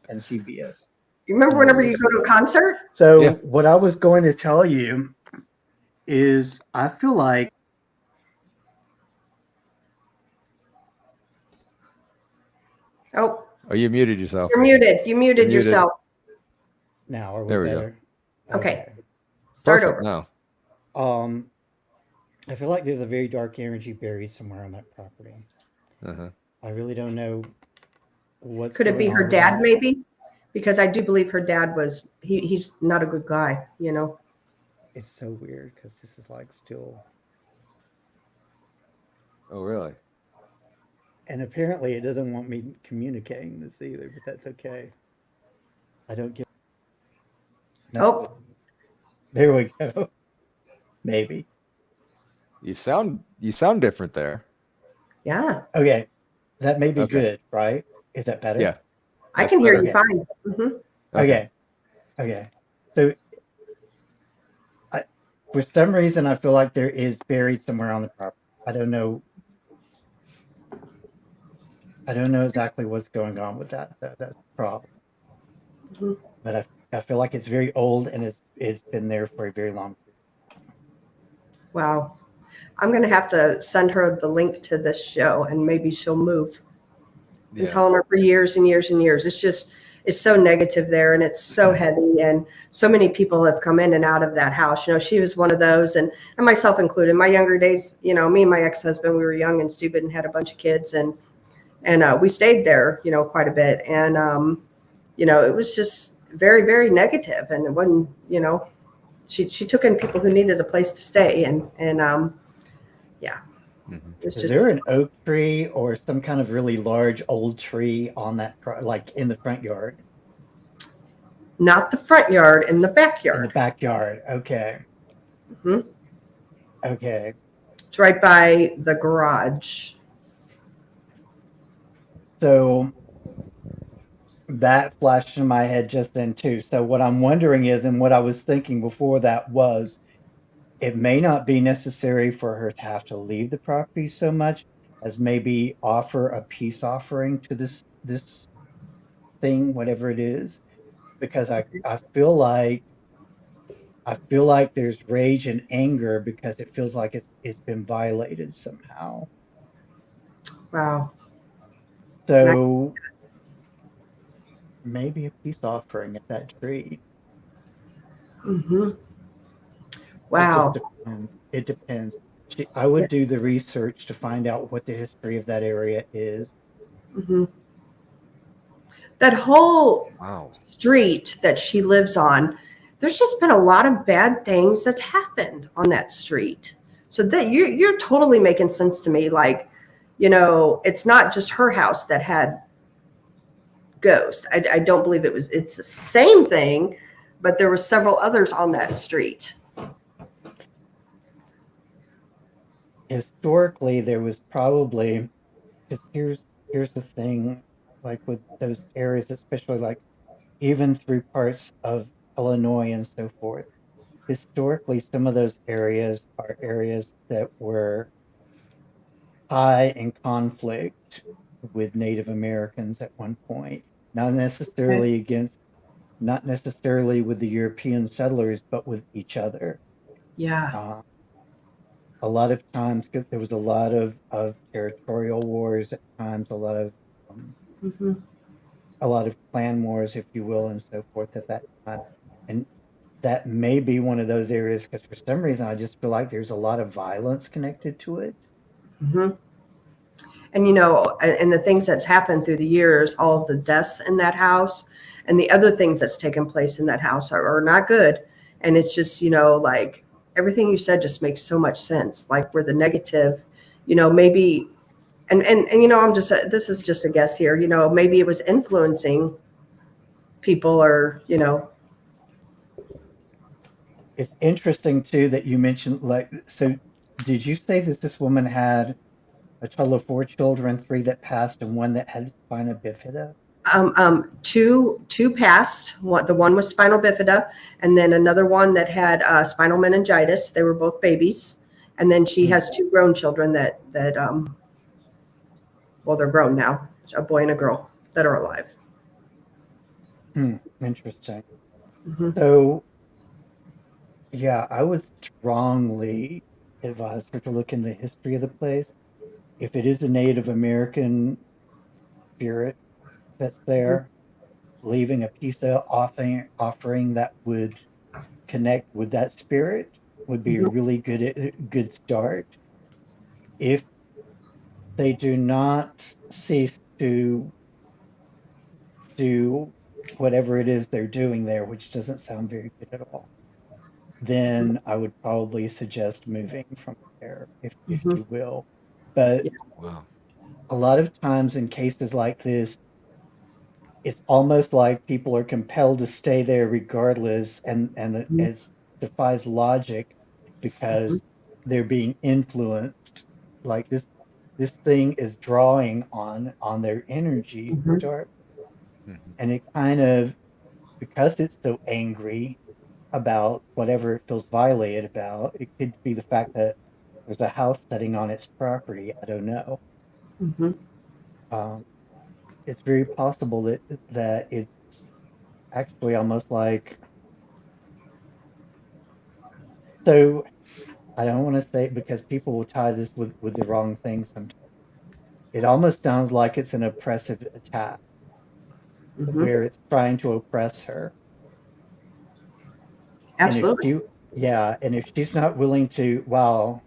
and CBS. You remember whenever you go to a concert? So Yeah. what I was going to tell you is I feel like Oh, you muted yourself. you're muted. You muted You're muted. yourself. Now, are we There we go. better? Okay. Start Perfect over. now. I feel like there's a very dark energy buried somewhere on that property. Uh-huh. I really don't know what's Could it be going her on with dad, that. maybe? Because I do believe her dad was, he's not a good guy, you know? It's so weird because this is like still, Oh, really? and apparently it doesn't want me communicating this either, but that's okay. I don't get. Oh, there we go. Maybe. You sound different there. yeah. Okay. That may be Okay. good, right? Is that better? Yeah. I That's can hear better. you fine. Mhm. Okay. So for some reason, I feel like there is buried somewhere on the property. I don't know exactly what's going on with that. That's the problem. Mhm. But I feel like it's very old and it's been there for a very long period. Wow. I'm going to have to send her the link to this show and maybe she'll move. Been Yeah. telling her for years and years and years. It's so negative there and it's so heavy and so many people have come in and out of that house. You know, she was one of those and myself included. In my younger days, you know, me and my ex-husband, we were young and stupid and had a bunch of kids and we stayed there, you know, quite a bit. And, you know, it was just very, very negative. And it wasn't, you know, she took in people who needed a place to stay. And yeah, Mhm. it was Is just there an oak tree or some kind of really large old tree on that, like in the front yard? not the front yard, in the In the backyard. backyard. Okay. Mhm. Okay. It's right by the garage. So that flashed in my head just then too. So what I'm wondering is, and what I was thinking before that was, it may not be necessary for her to have to leave the property so much as maybe offer a peace offering to this thing, whatever it is, because I feel like there's rage and anger because it feels like it's been violated somehow. Wow. So maybe a peace offering at that tree. Mm-hmm. It Wow. just depends. It depends. I would do the research to find out what the history of that area is. Mm-hmm. That whole Wow. street that she lives on, there's just been a lot of bad things that's happened on that street. So that you're totally making sense to me. Like, you know, it's not just her house that had ghosts. I don't believe it's the same thing, but there were several others on that street. Historically, there was probably, because here's the thing, like with those areas, especially like even through parts of Illinois and so forth. Historically, some of those areas are areas that were high in conflict with Native Americans at one point. Not necessarily not necessarily with the European settlers, but with each other. Yeah. A lot of times, there was a lot of territorial wars at times, Mm-hmm. a lot of clan wars, if you will, and so forth at that time. And that may be one of those areas because for some reason I just feel like there's a lot of violence connected to it. Mm-hmm. And, you know, and the things that's happened through the years, all of the deaths in that house and the other things that's taken place in that house are not good. And it's just, you know, like everything you said just makes so much sense. Like where the negative, you know, maybe, and you know, this is just a guess here, you know, maybe it was influencing people or, you know. It's interesting too that you mentioned, like, so did you say that this woman had a total of 4 children, 3 that passed and 1 that had spina bifida? Two passed. The one was spinal bifida, and then another one that had spinal meningitis. They were both babies, and then she has two grown children that well, they're grown now, a boy and a girl that are alive. Interesting. Mm-hmm. So, yeah, I would strongly advise her to look in the history of the place. If it is a Native American spirit that's there, leaving a piece of offering that would connect with that spirit would be a really good start. If they do not cease to do whatever it is they're doing there, which doesn't sound very good at all, then I would probably suggest moving from there if you will. But a lot of times in cases like this, it's almost like people are compelled to stay there regardless, and it defies logic because they're being influenced. Like this thing is drawing on their energy to start, and it kind of, because it's so angry about whatever it feels violated about, it could be the fact that there's a house sitting on its property. I don't know. It's very possible that it's actually almost like, so I don't want to say it because people will tie this with the wrong thing sometimes. It almost sounds like it's an oppressive attack where it's trying to oppress her. Absolutely. And if she's not willing to, wow,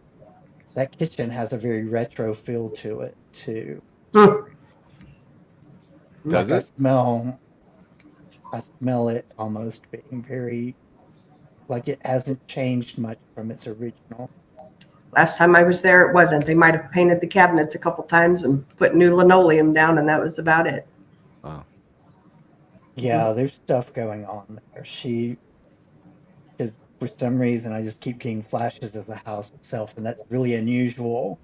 that kitchen has a very retro feel to it too. Does like it? I smell it almost being very, like it hasn't changed much from its original. Last time I was there, it wasn't. They might have painted the cabinets a couple times and put new linoleum down, and that was about it. Wow. Yeah, there's stuff going on there. Because for some reason, I just keep getting flashes of the house itself, and that's really unusual.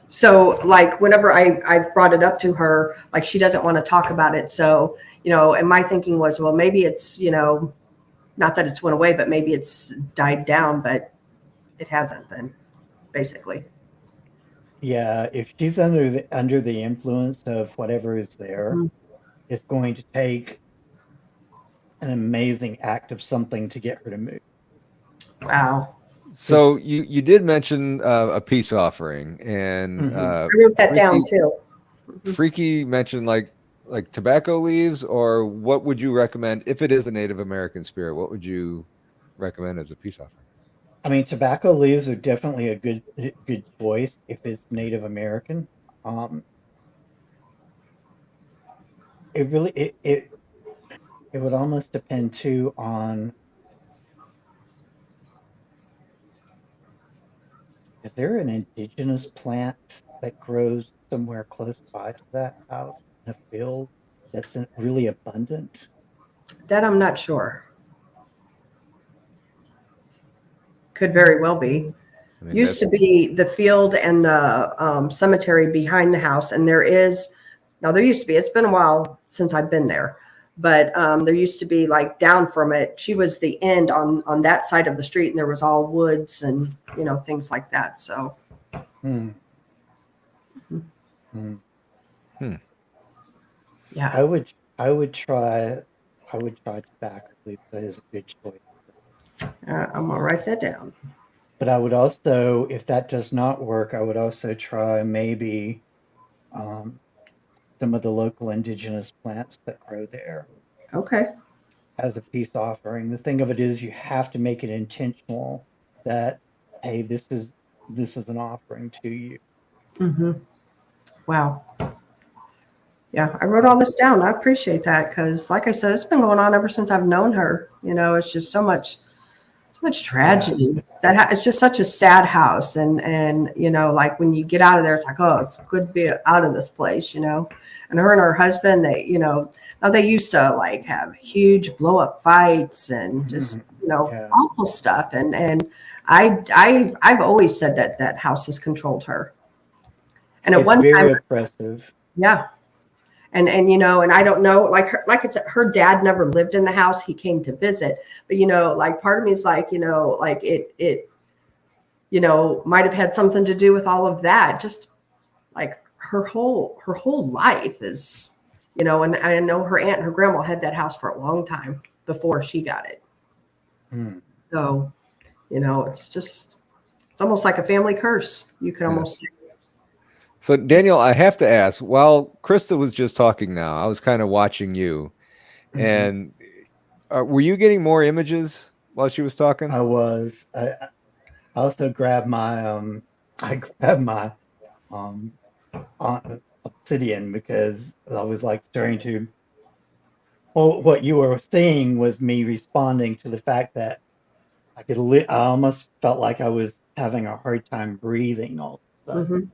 So, like, whenever I've brought it up to her, like, she doesn't want to talk about it. So, and my thinking was, well, maybe it's, not that it's went away, but maybe it's died down, but it hasn't then, basically. Yeah, if she's under the influence of whatever is there, it's going to take an amazing act of something to get her to move. Wow. So you did mention a peace offering, and I wrote that down too. Freaky mentioned like tobacco leaves, or what would you recommend if it is a Native American spirit? What would you recommend as a peace offering? I mean, tobacco leaves are definitely a good choice if it's Native American. It really it would almost depend too on, is there an indigenous plant that grows somewhere close by to that house in a field that's really abundant? That I'm not sure. Could very well be. Used to be the field and the cemetery behind the house, and there used to be, it's been a while since I've been there, but there used to be, like, down from it, she was the end on that side of the street, and there was all woods and things like that. So yeah, I would try tobacco leaves. That is a good choice. I'm gonna write that down. But I would also, if that does not work, I would also try maybe some of the local indigenous plants that grow there. Okay. As a peace offering. The thing of it is, you have to make it intentional that, hey, this is an offering to you. Wow. Yeah, I wrote all this down. I appreciate that because, like I said, it's been going on ever since I've known her. It's just so much tragedy. It's just such a sad house, and like when you get out of there, it's like, oh, it's good to be out of this place, And her and her husband, they, now they used to like have huge blow up fights and just awful stuff, and I've always said that house has controlled her. And at one time, oppressive. Yeah. And you know, and I don't know, like it's her dad never lived in the house. He came to visit, but you know, like part of me is like, you know, like it you know, might have had something to do with all of that. Just like her whole life is, you know, and I know her aunt and her grandma had that house for a long time before she got it. So, you know, it's almost like a family curse. You could almost say. So Daniel, I have to ask, while Krista was just talking now, I was kind of watching you, and were you getting more images while she was talking? I was. I also grabbed my um obsidian because I was like starting to. Well, what you were seeing was me responding to the fact that I almost felt like I was having a hard time breathing all of a sudden,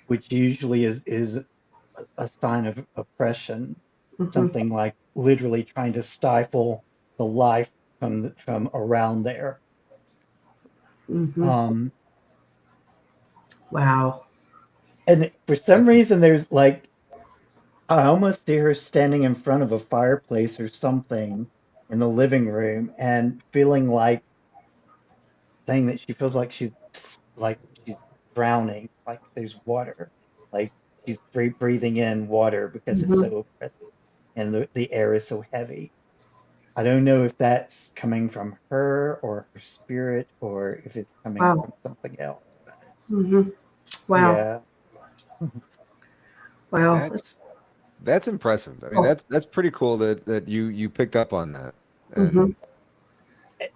which usually is a sign of oppression, something like literally trying to stifle the life from around there. Wow. And for some reason, there's like I almost see her standing in front of a fireplace or something in the living room and feeling like saying that she feels like she's drowning, like there's water, like she's breathing in water because it's so oppressive and the air is so heavy. I don't know if that's coming from her or her spirit or if it's coming Wow. from something else. Wow. Yeah. Wow. That's impressive. I mean, that's pretty cool that you picked up on that. And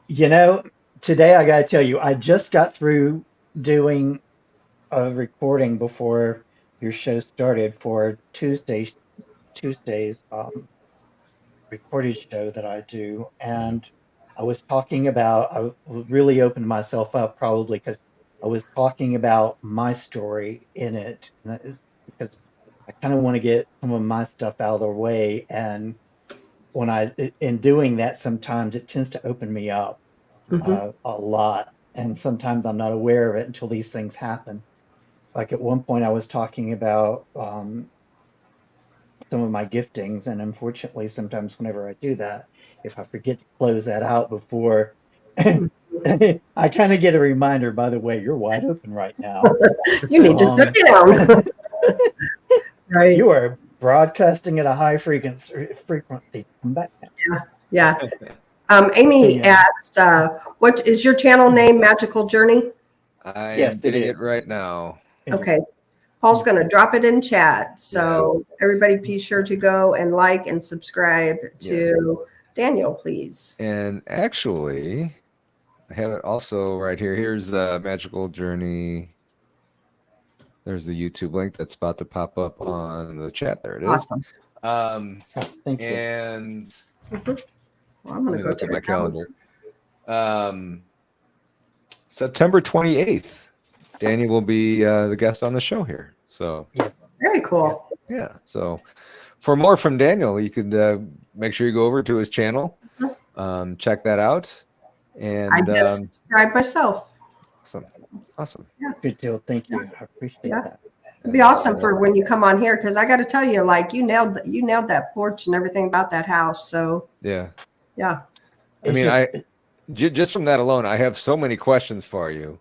You know, today I gotta tell you, I just got through doing a recording before your show started for Tuesday's recorded show that I do, and I was talking about I really opened myself up probably because I was talking about my story in it, and because I kind of want to get some of my stuff out of the way, and when in doing that, sometimes it tends to open me up a lot, and sometimes I'm not aware of it until these things happen. Like at one point, I was talking about some of my giftings, and unfortunately, sometimes whenever I do that, if I forget to close that out before, I kind of get a reminder. By the way, you're wide open right now. You need to sit down. Right. You are broadcasting at a high frequency. Come back now. Yeah. Amy asked, what is your channel name, Magical Journey? I Yes, am it getting is. it right now. Okay. Paul's going to drop it in chat. So everybody be sure to go and like and subscribe to Daniel, please. And actually, I have it also right here. Here's Magical Journey. There's the YouTube link that's about to pop up on the chat. There it is. Awesome. Thank you. And Well, I'm going to go look to at my calendar. September 28th, Danny will be the guest on the show here. So very cool. Yeah. So for more from Daniel, you could make sure you go over to his channel, check that out. And I just subscribed myself. Awesome. Yeah. Good deal. Thank you. I appreciate that. It'd be awesome for when you come on here because I got to tell you, like you nailed that porch and everything about that house. So yeah. I mean, just from that alone, I have so many questions for you.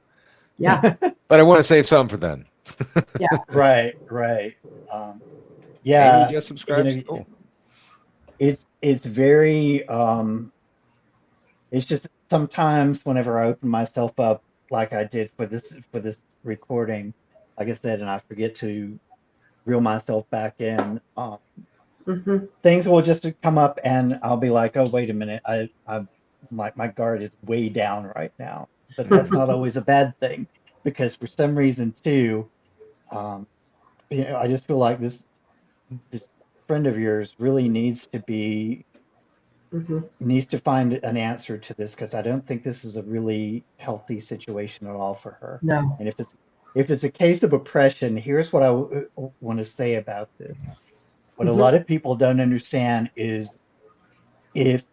Yeah. But I want to save some for then. Yeah. Right. Yeah. Amy just subscribed. Cool. It's very it's just sometimes whenever I open myself up like I did for this recording, like I said, and I forget to reel myself back in, things will just come up and I'll be like, oh wait a minute, my guard is way down right now. But that's not always a bad thing because for some reason too, I just feel like this friend of yours really needs to find an answer to this because I don't think this is a really healthy situation at all for her. No. And if it's a case of oppression, here's what I want to say about this. What a lot of people don't understand is if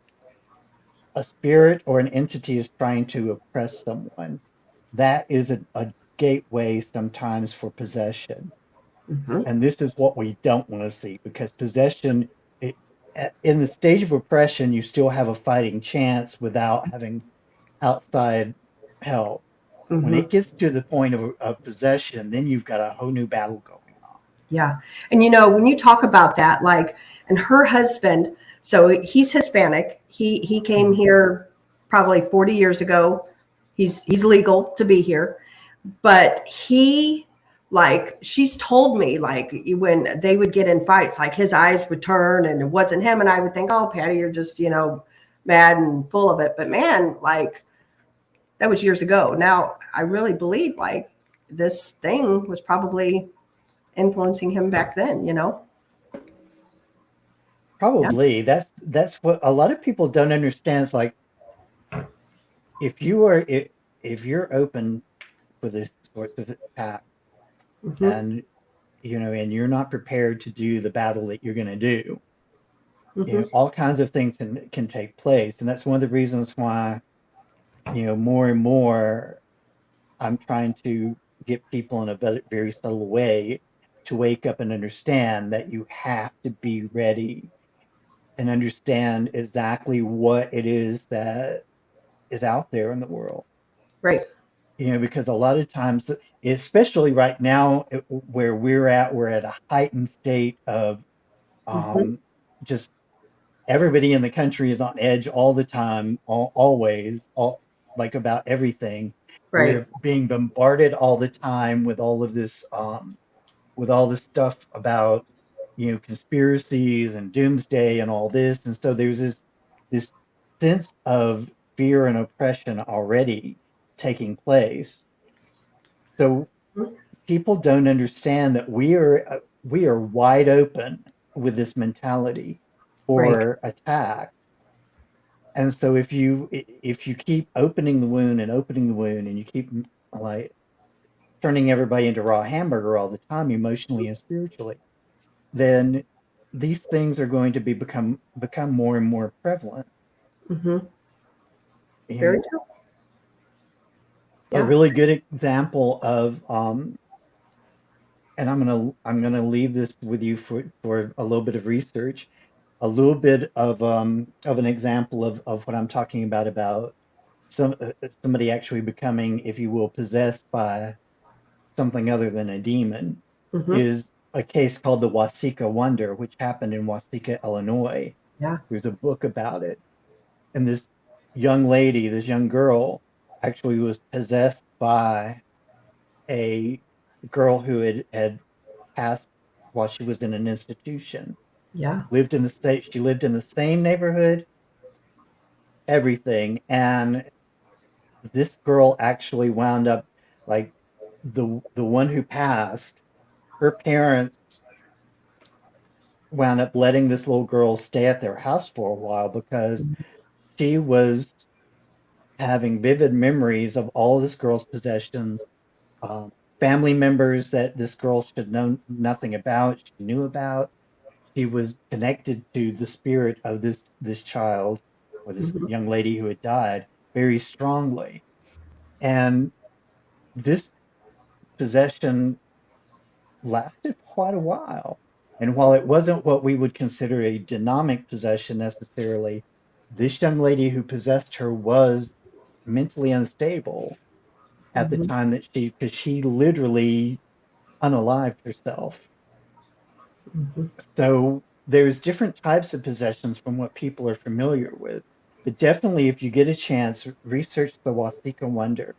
a spirit or an entity is trying to oppress someone, that is a gateway sometimes for possession. Mm-hmm. And this is what we don't want to see, because possession, in the stage of oppression, you still have a fighting chance without having outside help. When Mm-hmm. it gets to the point of possession, then you've got a whole new battle going on. Yeah. And when you talk about that, like, and her husband, so he's Hispanic. He came here probably 40 years ago. He's legal to be here. But she's told me, like, when they would get in fights, like his eyes would turn and it wasn't him. And I would think, oh, Patty, you're just, mad and full of it. But man, like, that was years ago. Now I really believe like this thing was probably influencing him back then, Probably. That's what a lot of people don't understand. It's like, if you're open for this sorts of attack, Mm-hmm. and and you're not prepared to do the battle that you're going to do, Mm-hmm. all kinds of things can take place. And that's one of the reasons why, more and more I'm trying to get people in a very, very subtle way to wake up and understand that you have to be ready and understand exactly what it is that is out there in the world. Right. Because a lot of times, especially right now, where we're at a heightened state of Mm-hmm. just everybody in the country is on edge all the time, always, like about everything. Right. We're being bombarded all the time with all of this, with all this stuff about, conspiracies and doomsday and all this. And so there's this sense of fear and oppression already taking place. So people don't understand that we are wide open with this mentality Right. for attack. And so if you keep opening the wound and you keep like turning everybody into raw hamburger all the time, emotionally and spiritually, then these things are going to become more and more prevalent. Mm-hmm. You Very know, true. a Yeah. really good example of and I'm gonna leave this with you for a little bit of research, a little bit of an example of what I'm talking about somebody actually becoming, if you will, possessed by something other than a demon, Mm-hmm. is a case called the Wasika Wonder, which happened in Wasika, Illinois. Yeah. There's a book about it, and this young girl, actually was possessed by a girl who had passed while she was in an institution. Yeah. She lived in the same neighborhood, everything. And this girl actually wound up, like, the one who passed, her parents wound up letting this little girl stay at their house for a while because she was having vivid memories of all this girl's possessions, um, family members that this girl should know nothing about, she knew about. She was connected to the spirit of this child, or this Mm-hmm. young lady who had died, very strongly. And this possession lasted for quite a while. And while it wasn't what we would consider a demonic possession necessarily, this young lady who possessed her was mentally unstable at the Mm-hmm. time because she literally unalived herself. Mm-hmm. So there's different types of possessions from what people are familiar with. But definitely, if you get a chance, research the Wasika Wonder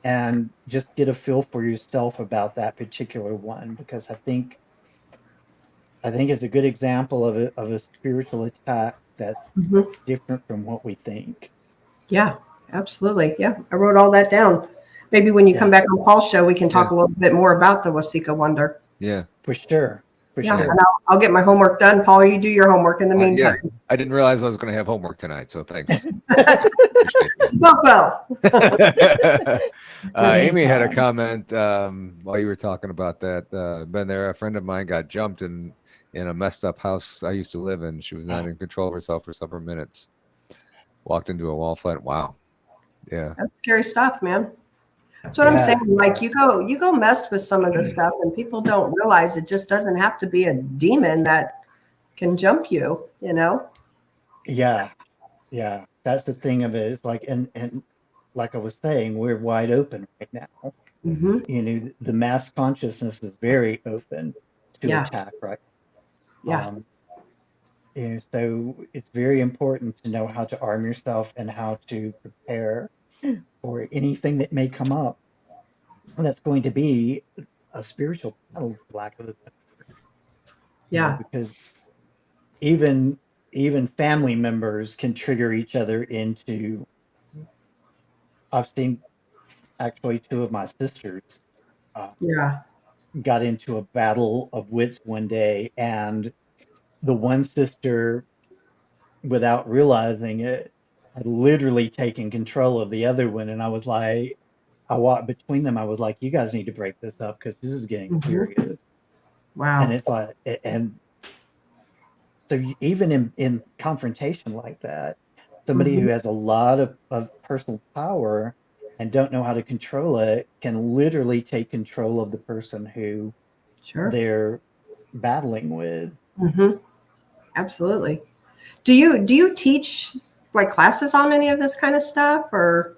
and just get a feel for yourself about that particular one, because I think it's a good example of a spiritual attack that's Mm-hmm. different from what we think. Yeah. Absolutely. Yeah. I wrote all that down. Maybe when you come Yeah, back on Paul's show, we can talk Yeah. a little bit more about the Wasika Wonder. Yeah. for sure. For Yeah. sure. And I'll get my homework done. Paul, you do your homework in the Yeah. meantime. I didn't realize I was going to have homework tonight, so thanks. Appreciate Well. that. Amy had a Anytime. comment while you were talking about that. Been there. A friend of mine got jumped in a messed up house I used to live in. She was not in control of herself for several minutes. Walked into a wall flat. Wow. Yeah. That's scary stuff, man. That's what I'm saying. Like you go mess with some of this stuff, and people don't realize it just doesn't have to be a demon that can jump you. You know? Yeah, yeah. That's the thing of it. It's like, and like I was saying, we're wide open right now. Mm-hmm. You know, the mass consciousness is very open to Yeah. attack, right? Yeah. You know, so it's very important to know how to arm yourself and how to prepare for anything that may come up. That's going to be a spiritual battle, for lack of a better word. You know, Yeah. because even family members can trigger each other into. I've seen actually two of my sisters Yeah. got into a battle of wits one day, and the one sister, without realizing it, had literally taken control of the other one. And I was like, I walked between them. I was like, you guys need to break this up because this is getting Mm-hmm. serious. Wow. And it's like, and so even in confrontation like that, somebody who has a lot of personal power and don't know how to control it can literally take control of the person who Sure. they're battling with. Mm-hmm. Absolutely. Do you teach like classes on any of this kind of stuff, or?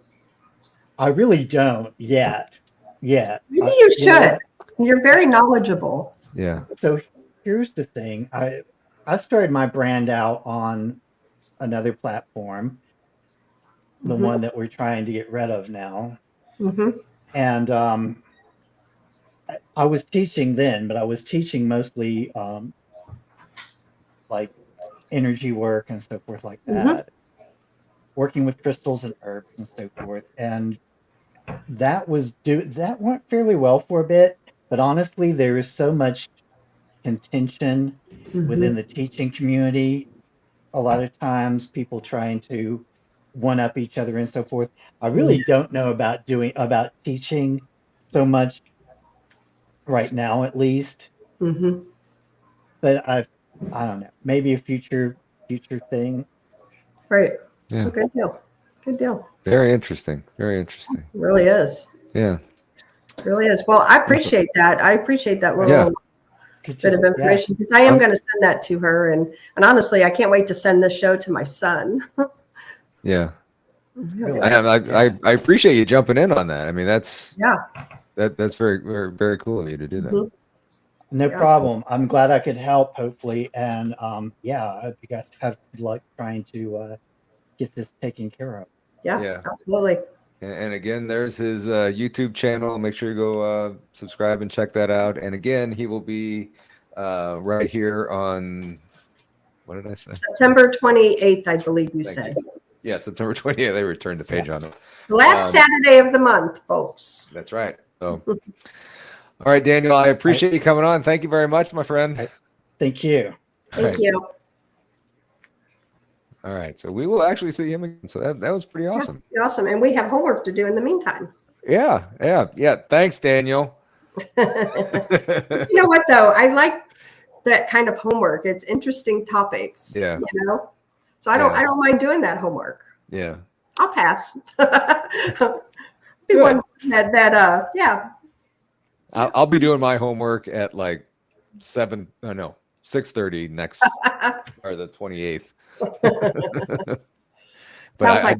I really don't yet. Maybe you should. You're very knowledgeable. Yeah. So here's the thing. I started my brand out on another platform, the Mm-hmm. one that we're trying to get rid of now. Mm-hmm. And I was teaching then, but I was teaching mostly like energy work and so forth like Mm-hmm. that, working with crystals and herbs and so forth. And that went fairly well for a bit, but honestly, there is so much contention within the teaching community. A lot of times people trying to one up each other and so forth. I really don't know about teaching so much right now, at least. Mm-hmm. But I don't know, maybe a future thing. Right. Yeah. Well, good deal. Good deal. Very interesting. Very interesting. It really is. Yeah. It really is. Well, I appreciate that. I appreciate that little bit of information because I am going to send that to her, and honestly, I can't wait to send this show to my son. Yeah. Really? I appreciate you jumping in on that. I mean, that's very, very, very cool of you to do that. Mm-hmm. No problem. I'm glad I could help, hopefully. And I hope you guys have good luck trying to get this taken care of. Yeah. Absolutely. And again, there's his YouTube channel. Make sure you go subscribe and check that out. And again, he will be right here on, what did I say? September 28th, I believe you said. Yeah, September 28th. They returned the page on it. The last Saturday of the month, folks. That's right. So, all right, Daniel, I appreciate you coming on. Thank you very much, my friend. Thank you. Thank you. All right, so we will actually see him again. So that was pretty awesome. Yeah, awesome. And we have homework to do in the meantime. Yeah. Thanks, Daniel. You know what, though? I like that kind of homework. It's interesting topics. Yeah. You know? So I don't mind doing that homework. Yeah. I'll pass. Be one that I'll be doing my homework at like 6:30 next or the 28th. But sounds like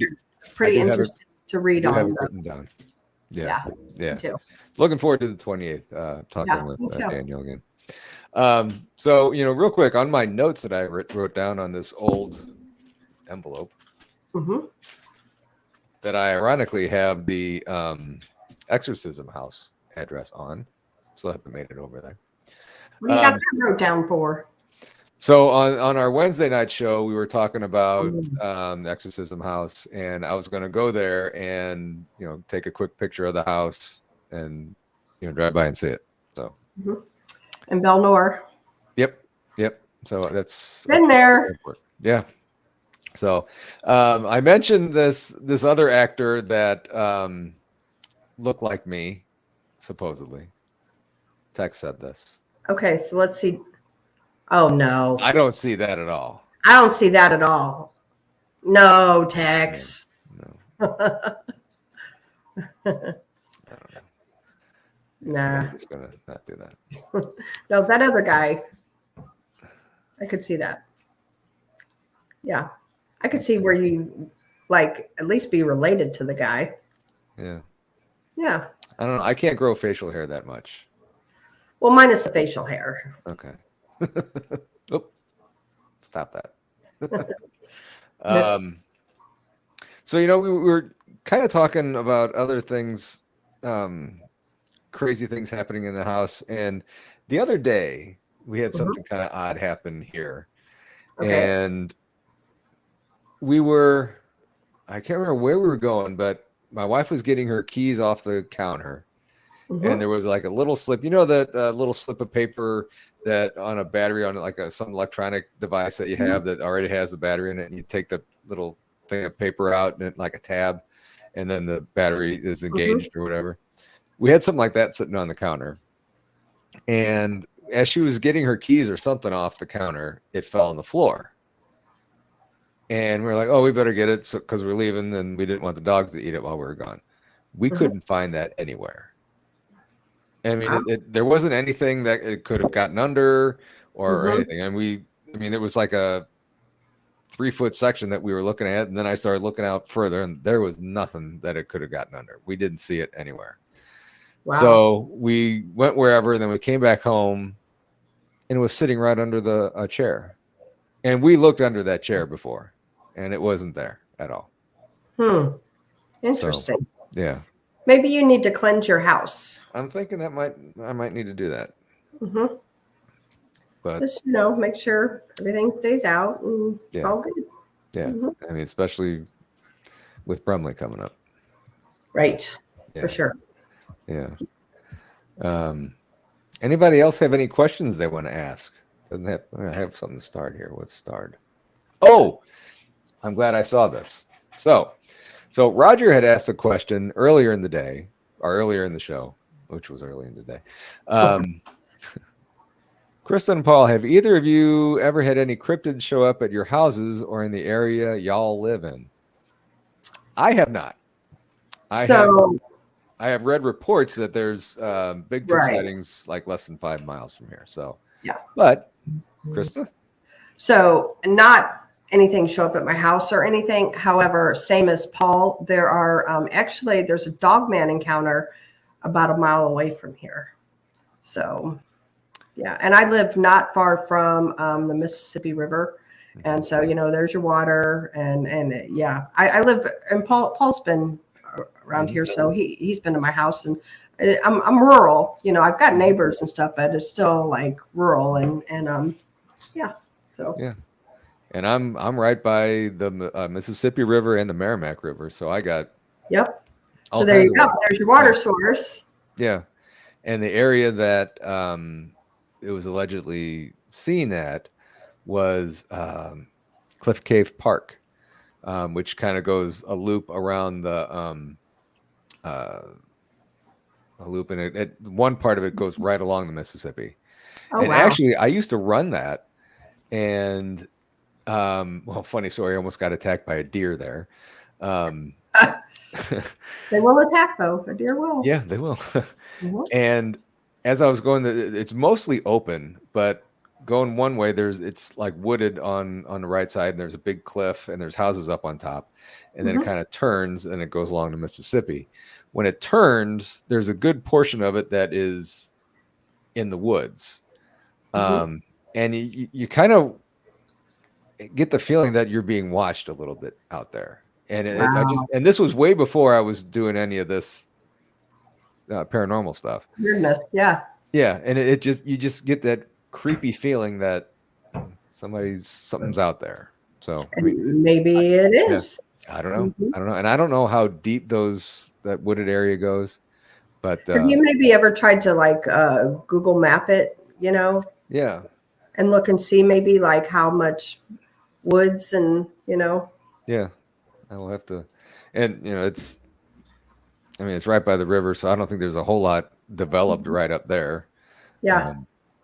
pretty interesting to read on. Have it written down. Yeah. Me too. Looking forward to the 28th. Talking with Daniel again. So real quick on my notes that I wrote down on this old envelope. Mm-hmm. That I ironically have the exorcism house address on. Still haven't made it over there. What do you got that wrote down for? So on our Wednesday night show, we were talking about the exorcism house, and I was going to go there and take a quick picture of the house and drive by and see it. So. In Belnor. Yep. So that's been there. Yeah. So I mentioned this other actor that looked like me, supposedly. Tex said this. Okay, so let's see. Oh no. I don't see that at all. I don't see that at all. No, Tex. No. I don't Nah. I'm just gonna not do that. No, that other guy, I could see that. Yeah. I could see where you like at least be related to the guy. Yeah. Yeah. I don't know. I can't grow facial hair that much. Well, minus the facial hair. Okay. Oop. Stop that. So, we were kind of talking about other things, crazy things happening in the house. And the other day we had something kind of odd happen here. Okay. And I can't remember where we were going, but my wife was getting her keys off the counter. And there was like a little slip, that little slip of paper that on a battery on like some electronic device that you have that already has a battery in it. And you take the little thing of paper out and like a tab, and then the battery is engaged or whatever. We had something like that sitting on the counter. And as she was getting her keys or something off the counter, it fell on the floor. And we were like, oh, we better get it because we're leaving, and we didn't want the dogs to eat it while we were gone. We couldn't find that anywhere. I mean, there wasn't anything that it could have gotten under or anything. And it was like a 3-foot section that we were looking at. And then I started looking out further, and there was nothing that it could have gotten under. We didn't see it anywhere. Wow. So we went wherever, and then we came back home, and it was sitting right under a chair. And we looked under that chair before, and it wasn't there at all. Interesting. So, yeah. Maybe you need to cleanse your house. I'm thinking I might need to do that. But just make sure everything stays out and it's all good. Yeah. I mean, especially with Brumley coming up. Right. Yeah. For sure. Yeah. Anybody else have any questions they want to ask? I have something to start here. Let's start. Oh, I'm glad I saw this. So Roger had asked a question earlier in the day, or earlier in the show, which was early in the day. Krista and Paul, have either of you ever had any cryptids show up at your houses or in the area y'all live in? I have not. I have read reports that there's Bigfoot sightings like less than 5 miles from here. So yeah. But Krista? So not anything show up at my house or anything. However, same as Paul, there are there's a dogman encounter about a mile away from here. So yeah, and I live not far from the Mississippi River, and so there's your water, and yeah, I live, and Paul's been around here, so he's been to my house, and I'm rural. I've got neighbors and stuff, but it's still like rural, and yeah, so yeah. And I'm right by the Mississippi River and the Merrimack River, so I got So there you go. There's your water source. Yeah, and the area that it was allegedly seen at was Cliff Cave Park, which kind of goes a loop around the loop, and one part of it goes right along the Mississippi. Oh, and wow. Actually, I used to run that, and funny story, I almost got attacked by a deer there. They will attack, though. A deer will. Yeah, they will. And as I was going, it's mostly open, but going one way, it's like wooded on the right side, and there's a big cliff, and there's houses up on top, and then it kind of turns, and it goes along to Mississippi. When it turns, there's a good portion of it that is in the woods, and you kind of get the feeling that you're being watched a little bit out there. And and this was way before I was doing any of this paranormal stuff. Weirdness, yeah. Yeah, and you just get that creepy feeling that something's out there. So maybe it is. Yeah, I don't know. I don't know, and I don't know how deep that wooded area goes. But have you maybe ever tried to Google Map it? Yeah. And look and see maybe like how much woods and Yeah. I will have to, and it's right by the river, so I don't think there's a whole lot developed right up there. Yeah.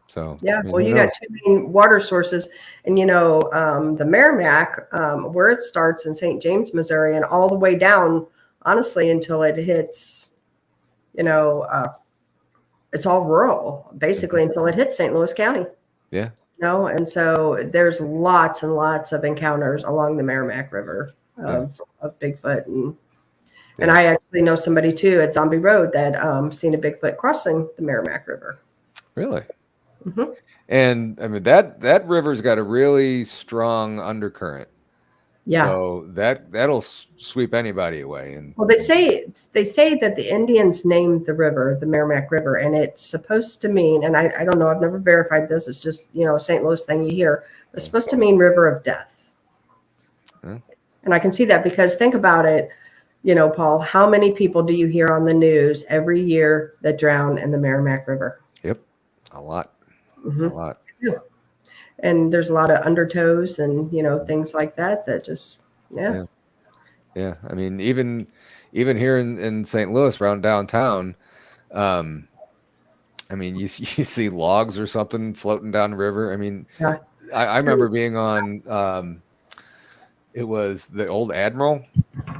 So yeah, well, you got two main water sources, and the Merrimack, where it starts in St. James, Missouri, and all the way down, honestly, until it hits, it's all rural basically until it hits St. Louis County. Yeah. And so there's lots and lots of encounters along the Merrimack River of Bigfoot. And I actually know somebody too at Zombie Road that seen a Bigfoot crossing the Merrimack River. Really? Mm-hmm. And I mean, that river's got a really strong undercurrent. Yeah. So that'll sweep anybody away. And well, they say that the Indians named the river the Merrimack River, and it's supposed to mean, and I don't know, I've never verified this. It's just, a St. Louis thing you hear. It's supposed to mean river of death. And I can see that because think about it, Paul, how many people do you hear on the news every year that drown in the Merrimack River? Yep. A lot. Mm-hmm. A lot. Yeah. And there's a lot of undertows and, things like that just, Yeah. I mean, even here in St. Louis around downtown, I mean, you see logs or something floating down the river. I mean, I remember being on, it was the old Admiral.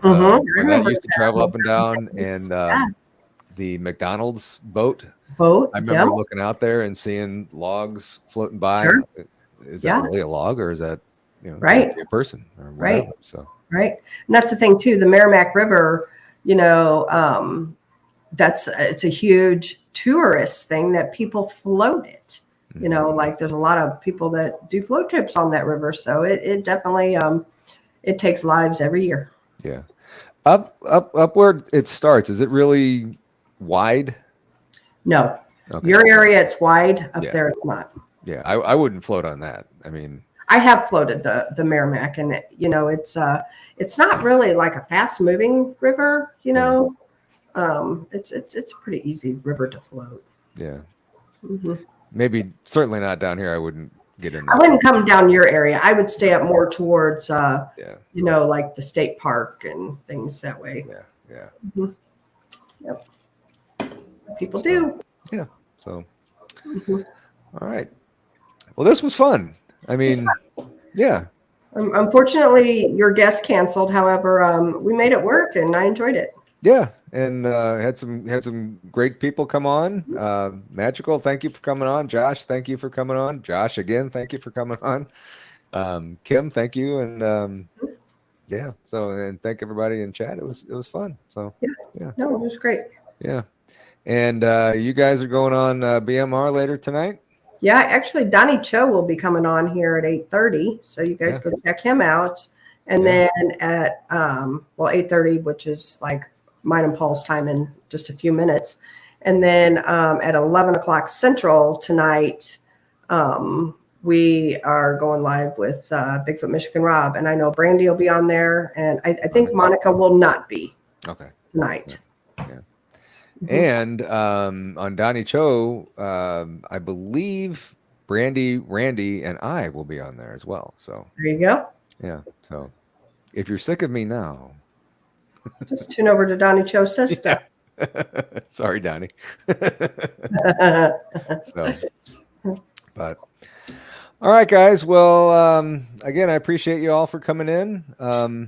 Where that used to travel up and down, and the McDonald's boat. I remember looking out there and seeing logs floating by. Sure. Is that really a log, or is that right a person or whatever? Right. So and that's the thing too. The Merrimack River, it's a huge tourist thing that people float it. Mm-hmm. Like there's a lot of people that do float trips on that river, so it definitely it takes lives every year. Yeah. Up where it starts, is it really wide? No. Okay. Your area, it's wide. Up there, it's not. Yeah, I wouldn't float on that. I mean, I have floated the Merrimack, and it's not really like a fast moving river. It's a pretty easy river to float. Yeah. Mm-hmm. Maybe certainly not down here. I wouldn't get in there. I wouldn't come down your area. I would stay up more towards like the state park and things that way. Yeah. Mm-hmm. Yep. People do. Yeah. So. Mm-hmm. All right. Well, this was fun. I mean, yeah. Unfortunately, your guest canceled. However, we made it work, and I enjoyed it. Yeah, and had some great people come on. Magical, thank you for coming on. Josh, thank you for coming on. Josh, again, thank you for coming on. Kim, thank you, and So, and thank everybody in chat. It was fun. So yeah. No, it was great. Yeah, and you guys are going on BMR later tonight. Yeah, actually, Donnie Cho will be coming on here at 8:30, so you guys go check him out. And then at 8:30, which is like mine and Paul's time in just a few minutes, and then at 11 o'clock Central tonight, we are going live with Bigfoot Michigan Rob, and I know Brandy will be on there, and I think Monica will not be tonight. Yeah. And on Donnie Cho, I believe Brandy, Randy, and I will be on there as well. So there you go. Yeah. So if you're sick of me now, just tune over to Donnie Cho's sister. Sorry, Donnie. But all right, guys. Well, again, I appreciate you all for coming in. Hope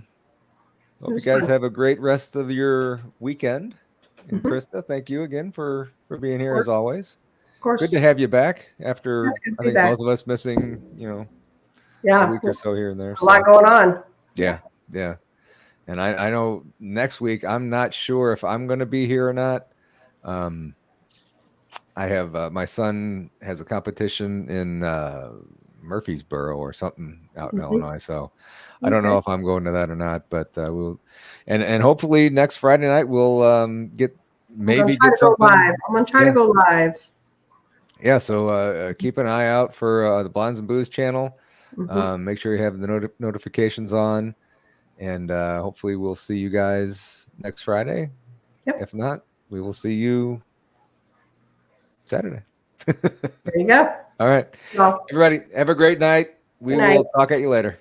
you guys have a great rest of your weekend. And Krista, thank you again for being here as always. Of course. Good to have you back after I think both of us missing, a week or so here and there. A lot going on. Yeah. And I know next week I'm not sure if I'm going to be here or not. I have my son has a competition in Murfreesboro or something out in Illinois, so I don't know if I'm going to that or not. But we'll and hopefully next Friday night we'll get something live. I'm gonna try to go live. Yeah, so keep an eye out for the Blondes and Booze channel. Make sure you have the notifications on, and hopefully we'll see you guys next Friday. Yep. If not, we will see you Saturday. There you go. All right. Well, everybody, have a great night. We will talk at you later.